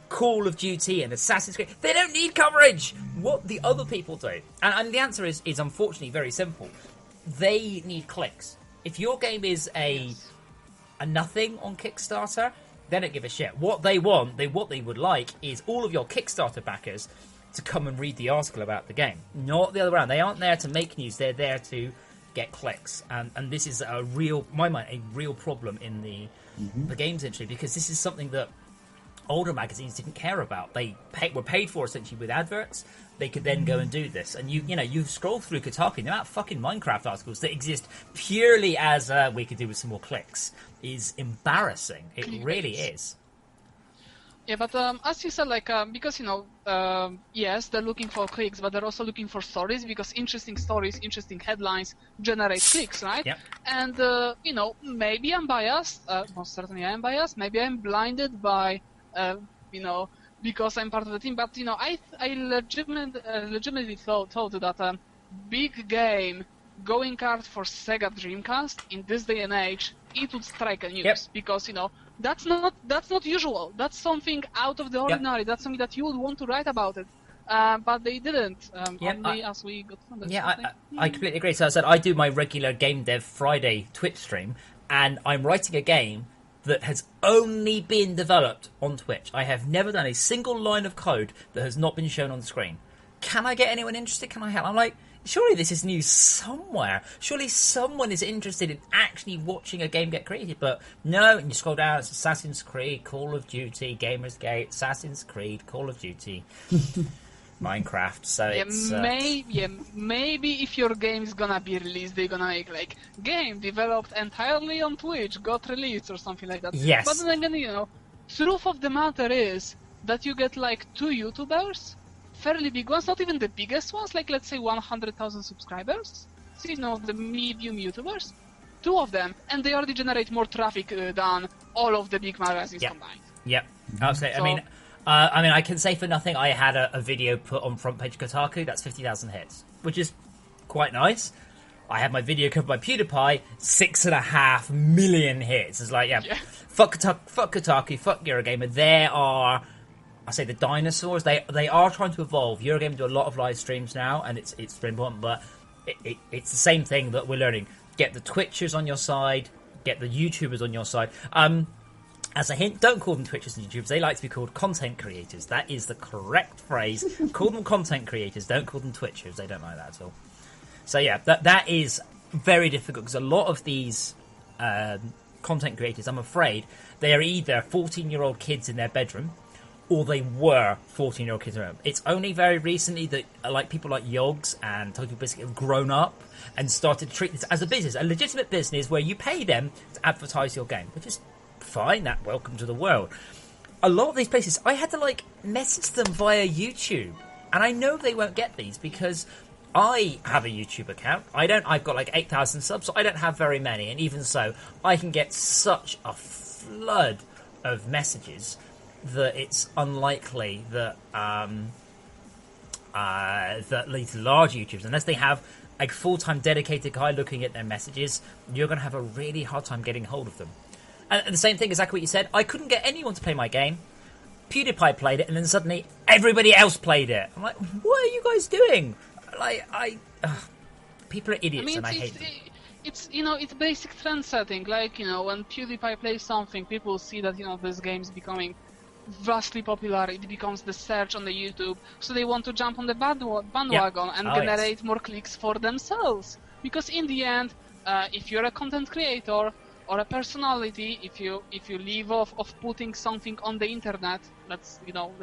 Call of Duty and Assassin's Creed? They don't need coverage. What the other people do." And the answer is unfortunately very simple. They need clicks. If your game is a nothing on Kickstarter, they don't give a shit. What they want, what they would like is all of your Kickstarter backers to come and read the article about the game, not the other way around. They aren't there to make news; they're there to get clicks, and this is a real problem in the games industry, because this is something that older magazines didn't care about. They were paid for essentially with adverts. They could then go and do this, and you scroll through Kotaku, the amount of fucking Minecraft articles that exist purely as we could do with some more clicks is embarrassing. It really is. Yeah, but as you said, like because yes, they're looking for clicks, but they're also looking for stories because interesting stories, interesting headlines generate clicks, right? Yep. And maybe I'm biased. Most certainly I am biased. Maybe I'm blinded by because I'm part of the team. But I legitimately thought that big game going hard for Sega Dreamcast in this day and age, it would strike a news because that's not usual. That's something out of the ordinary. That's something that you would want to write about it. But they didn't. Only as we got from this. I completely agree. So I said I do my regular Game Dev Friday Twitch stream, and I'm writing a game that has only been developed on Twitch. I have never done a single line of code that has not been shown on screen. Can I get anyone interested? Can I help? I'm like, surely this is news somewhere. Surely someone is interested in actually watching a game get created. But no, and you scroll down, it's Assassin's Creed, Call of Duty, Gamersgate, Assassin's Creed, Call of Duty, Minecraft. So it's... maybe if your game is gonna be released, they're gonna make like game developed entirely on Twitch, got released or something like that. Yes. But then again, truth of the matter is that you get like 2 YouTubers, fairly big ones, not even the biggest ones, like let's say 100,000 subscribers. So, the medium YouTubers, 2 of them, and they already generate more traffic than all of the big magazines combined. Yep, absolutely. So, I mean, I can say for nothing, I had a video put on front page Kotaku, that's 50,000 hits, which is quite nice. I had my video covered by PewDiePie, 6.5 million hits. It's like, fuck Kotaku, fuck Eurogamer. There are... I say the dinosaurs, they are trying to evolve. Eurogamer do a lot of live streams now, and it's very important, but it's the same thing that we're learning. Get the Twitchers on your side, get the YouTubers on your side. As a hint, don't call them Twitchers and YouTubers. They like to be called content creators. That is the correct phrase. Call them content creators. Don't call them Twitchers. They don't like that at all. So yeah, that is very difficult because a lot of these content creators, I'm afraid, they are either 14-year-old kids in their bedroom or they were 14-year-old kids in their bedroom. It's only very recently that like people like Yogs and Total Biscuit have grown up and started to treat this as a business, a legitimate business where you pay them to advertise your game, which is fine. That welcome to the world. A lot of these places, I had to message them via YouTube, and I know they won't get these because I have a YouTube account. I've got 8,000 subs, so I don't have very many, and even so, I can get such a flood of messages that it's unlikely that that these large YouTubers, unless they have a full-time dedicated guy looking at their messages, you're going to have a really hard time getting hold of them. And the same thing, exactly what you said, I couldn't get anyone to play my game. PewDiePie played it, and then suddenly everybody else played it. I'm like, what are you guys doing? People are idiots, and I hate them. It's basic trend setting. When PewDiePie plays something, people see that this game is becoming vastly popular. It becomes the search on the YouTube, so they want to jump on the bandwagon and generate more clicks for themselves. Because in the end, if you're a content creator or a personality, if you leave off of putting something on the internet, let's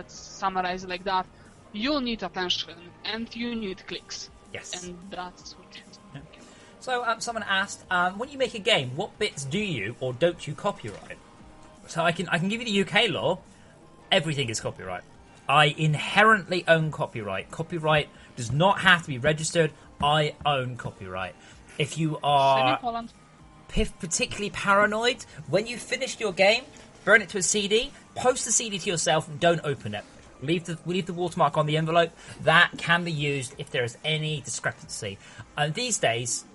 summarize it like that, you need attention and you need clicks. Yes. And that's what you do. Yeah. So someone asked, when you make a game, what bits do you or don't you copyright? So I can give you the UK law. Everything is copyright. I inherently own copyright. Copyright does not have to be registered. I own copyright. If you are particularly paranoid, when you finished your game, burn it to a CD, post the CD to yourself, and don't open it. Leave the watermark on the envelope. That can be used if there is any discrepancy. And these days,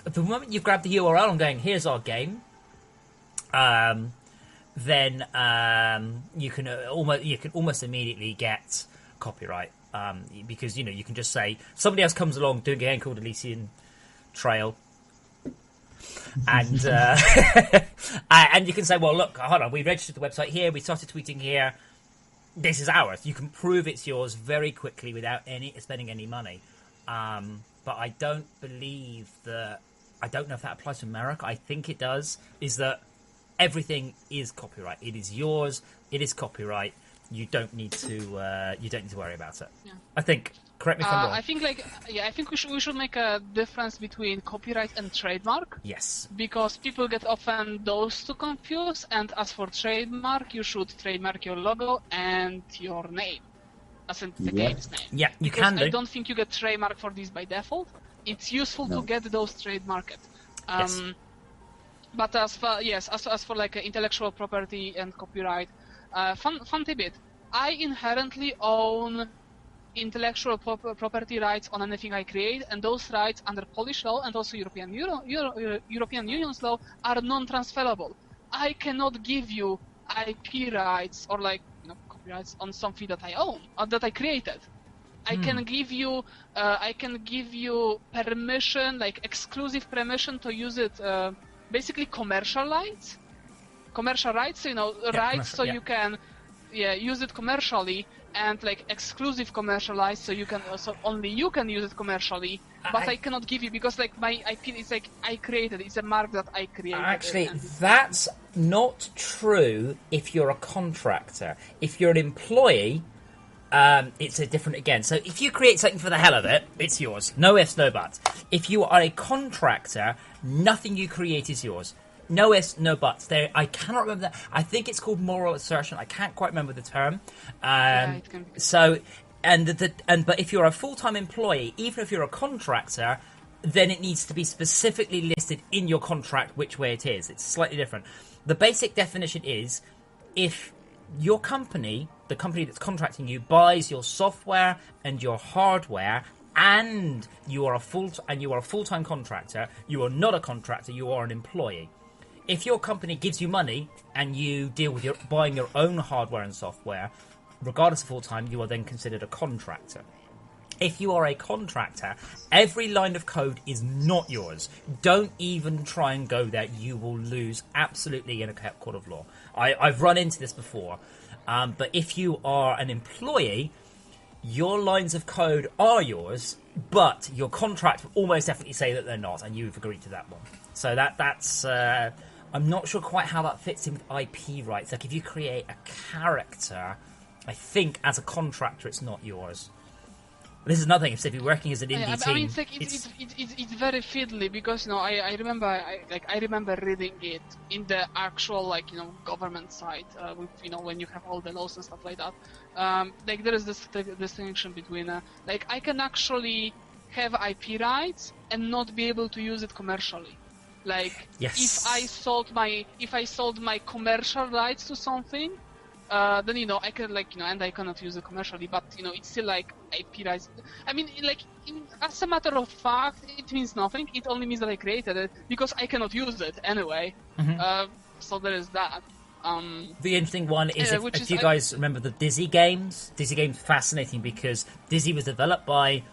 the moment you've grabbed the URL and going, here's our game, then you can almost immediately get copyright because you can just say somebody else comes along doing a game called Elysian Trail, and and you can say, well, look, hold on, we registered the website here, we started tweeting here, this is ours. You can prove it's yours very quickly without spending any money. But I don't believe that. I don't know if that applies to America. I think it does. Is that everything is copyright? It is yours. It is copyright. You don't need to. You don't need to worry about it. Yeah. I think. Correct me if I'm wrong. I think I think we should make a difference between copyright and trademark. Yes. Because people get often those two confused, and as for trademark, you should trademark your logo and your name, as in the game's name. Yeah, you because can do. I don't think you get trademark for these by default. It's useful to get those trademarked. Yes. But as for like intellectual property and copyright, fun tidbit. I inherently own intellectual property rights on anything I create, and those rights under Polish law and also European Union's law are non-transferable. I cannot give you IP rights or copyrights on something that I own or that I created. I can give you permission, like exclusive permission to use it, basically commercial rights, so, rights so you can use it commercially, and like exclusive commercial rights so you can also only you can use it commercially, but I cannot give you because like my IP is like I created, it's a mark that I created. Actually, that's not true if you're a contractor. If you're an employee, it's a different again. So if you create something for the hell of it, it's yours. No ifs, no buts. If you are a contractor, nothing you create is yours. No ifs, no buts. I cannot remember that. I think it's called moral assertion. I can't quite remember the term. It can be. So, but if you're a full-time employee, even if you're a contractor, then it needs to be specifically listed in your contract which way it is. It's slightly different. The basic definition is if your company, the company that's contracting you, buys your software and your hardware, and you are a full-time contractor, you are not a contractor, you are an employee. If your company gives you money and you deal with buying your own hardware and software, regardless of full-time, you are then considered a contractor. If you are a contractor, every line of code is not yours. Don't even try and go there. You will lose absolutely in a court of law. I've run into this before. But if you are an employee, your lines of code are yours, but your contract will almost definitely say that they're not, and you've agreed to that one. So that's... I'm not sure quite how that fits in with IP rights. Like if you create a character, I think as a contractor it's not yours. This is another thing. If you're working as an indie team, I mean, it's very fiddly because I remember reading it in the actual government side with when you have all the laws and stuff like that. Like there is this distinction between I can actually have IP rights and not be able to use it commercially. Like yes. if I sold my commercial rights to something. Then I can and I cannot use it commercially, but it's still like IP rights. I mean, as a matter of fact, it means nothing. It only means that I created it because I cannot use it anyway. Mm-hmm. So there is that. The interesting one is if you guys remember the Dizzy games. Dizzy games fascinating because Dizzy was developed by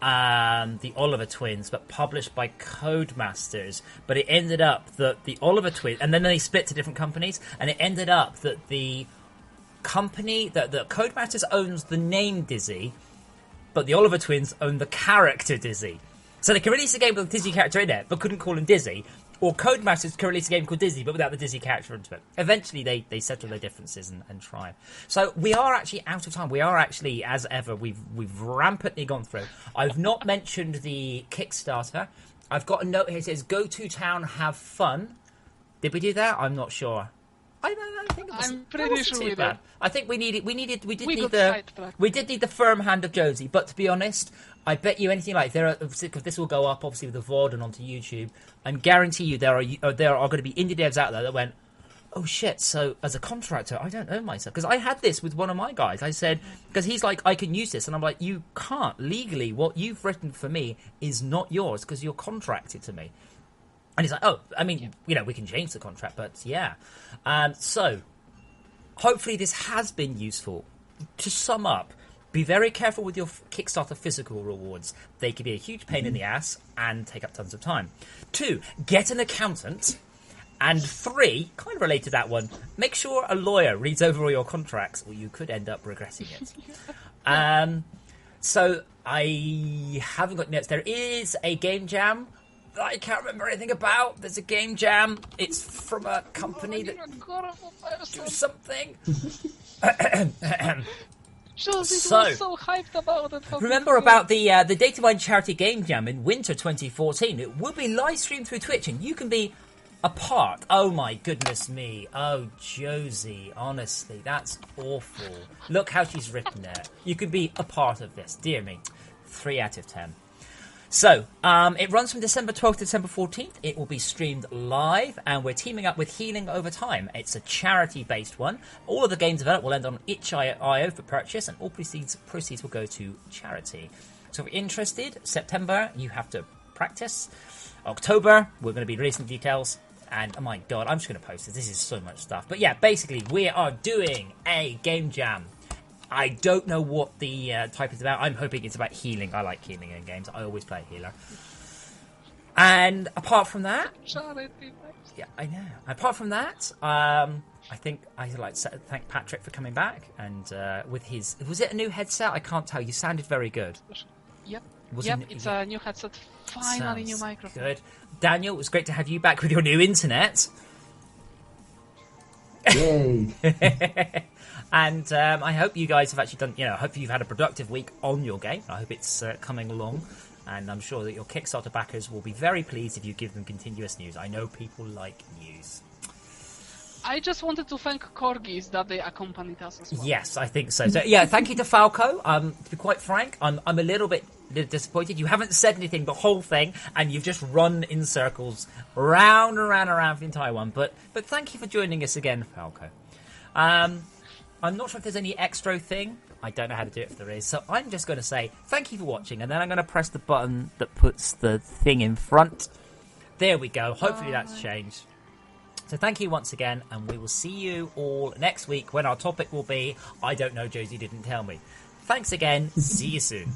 the Oliver twins, but published by Codemasters. But it ended up that the Oliver twins, and then they split to different companies, and it ended up that the company, that the Codemasters owns the name Dizzy, but the Oliver twins own the character Dizzy. So they can release a game with a Dizzy character in it, but couldn't call him Dizzy. Or Codemasters can release a game called Dizzy, but without the Dizzy character into it. Eventually, they settle their differences and try. So we are actually out of time. We are actually, as ever, we've rampantly gone through. I've not mentioned the KickStarter. I've got a note here that says, go to town, have fun. Did we do that? I'm not sure. I think it was, I'm pretty sure we did. I think we did need the firm hand of Josie, but to be honest, I bet you anything because this will go up obviously with the VOD and onto YouTube. I guarantee you there are going to be indie devs out there that went, oh shit, so as a contractor I don't own myself, because I had this with one of my guys. I said, because he's like, I can use this, and I'm like, you can't legally. What you've written for me is not yours because you're contracted to me. And he's like, oh, I mean, we can change the contract, but yeah. So, hopefully this has been useful. To sum up, be very careful with your Kickstarter physical rewards. They can be a huge pain in the ass and take up tons of time. 2, get an accountant. And 3, kind of related to that one, make sure a lawyer reads over all your contracts, or you could end up regretting it. So, I haven't got notes. There is a game jam that I can't remember anything about. There's a game jam. It's from a company that does something. Josie So, was so hyped about it. remember about the Datamine Charity Game Jam in winter 2014? It will be live streamed through Twitch, and you can be a part. Oh my goodness me. Oh, Josie, honestly, that's awful. Look how she's written it. You can be a part of this. Dear me. 3 out of 10. So, it runs from December 12th to December 14th. It will be streamed live, and we're teaming up with Healing Over Time. It's a charity-based one. All of the games developed will end on itch.io for purchase, and all proceeds will go to charity. So if you're interested, September, you have to practice. October, we're going to be releasing details. And, oh my god, I'm just going to post this. This is so much stuff. But yeah, basically, we are doing a game jam. I don't know what the type is about. I'm hoping it's about healing. I like healing in games. I always play a healer. And apart from that... Yeah, I know. Apart from that, I think I'd like to thank Patryk for coming back. And with his... Was it a new headset? I can't tell. You sounded very good. Yep. It's a new headset. Finally, new microphone. Good. Daniel, it was great to have you back with your new internet. Yay! And I hope you guys have actually done, I hope you've had a productive week on your game. I hope it's coming along. And I'm sure that your Kickstarter backers will be very pleased if you give them continuous news. I know people like news. I just wanted to thank Corgis that they accompanied us as well. Yes, I think so. So yeah, thank you to Falco. To be quite frank, I'm a little bit disappointed. You haven't said anything the whole thing, and you've just run in circles round and round and round for the entire one. But thank you for joining us again, Falco. I'm not sure if there's any extra thing. I don't know how to do it if there is. So I'm just going to say thank you for watching, and then I'm going to press the button that puts the thing in front. There we go. Hopefully that's changed. So thank you once again, and we will see you all next week when our topic will be, I don't know, Josie didn't tell me. Thanks again. See you soon.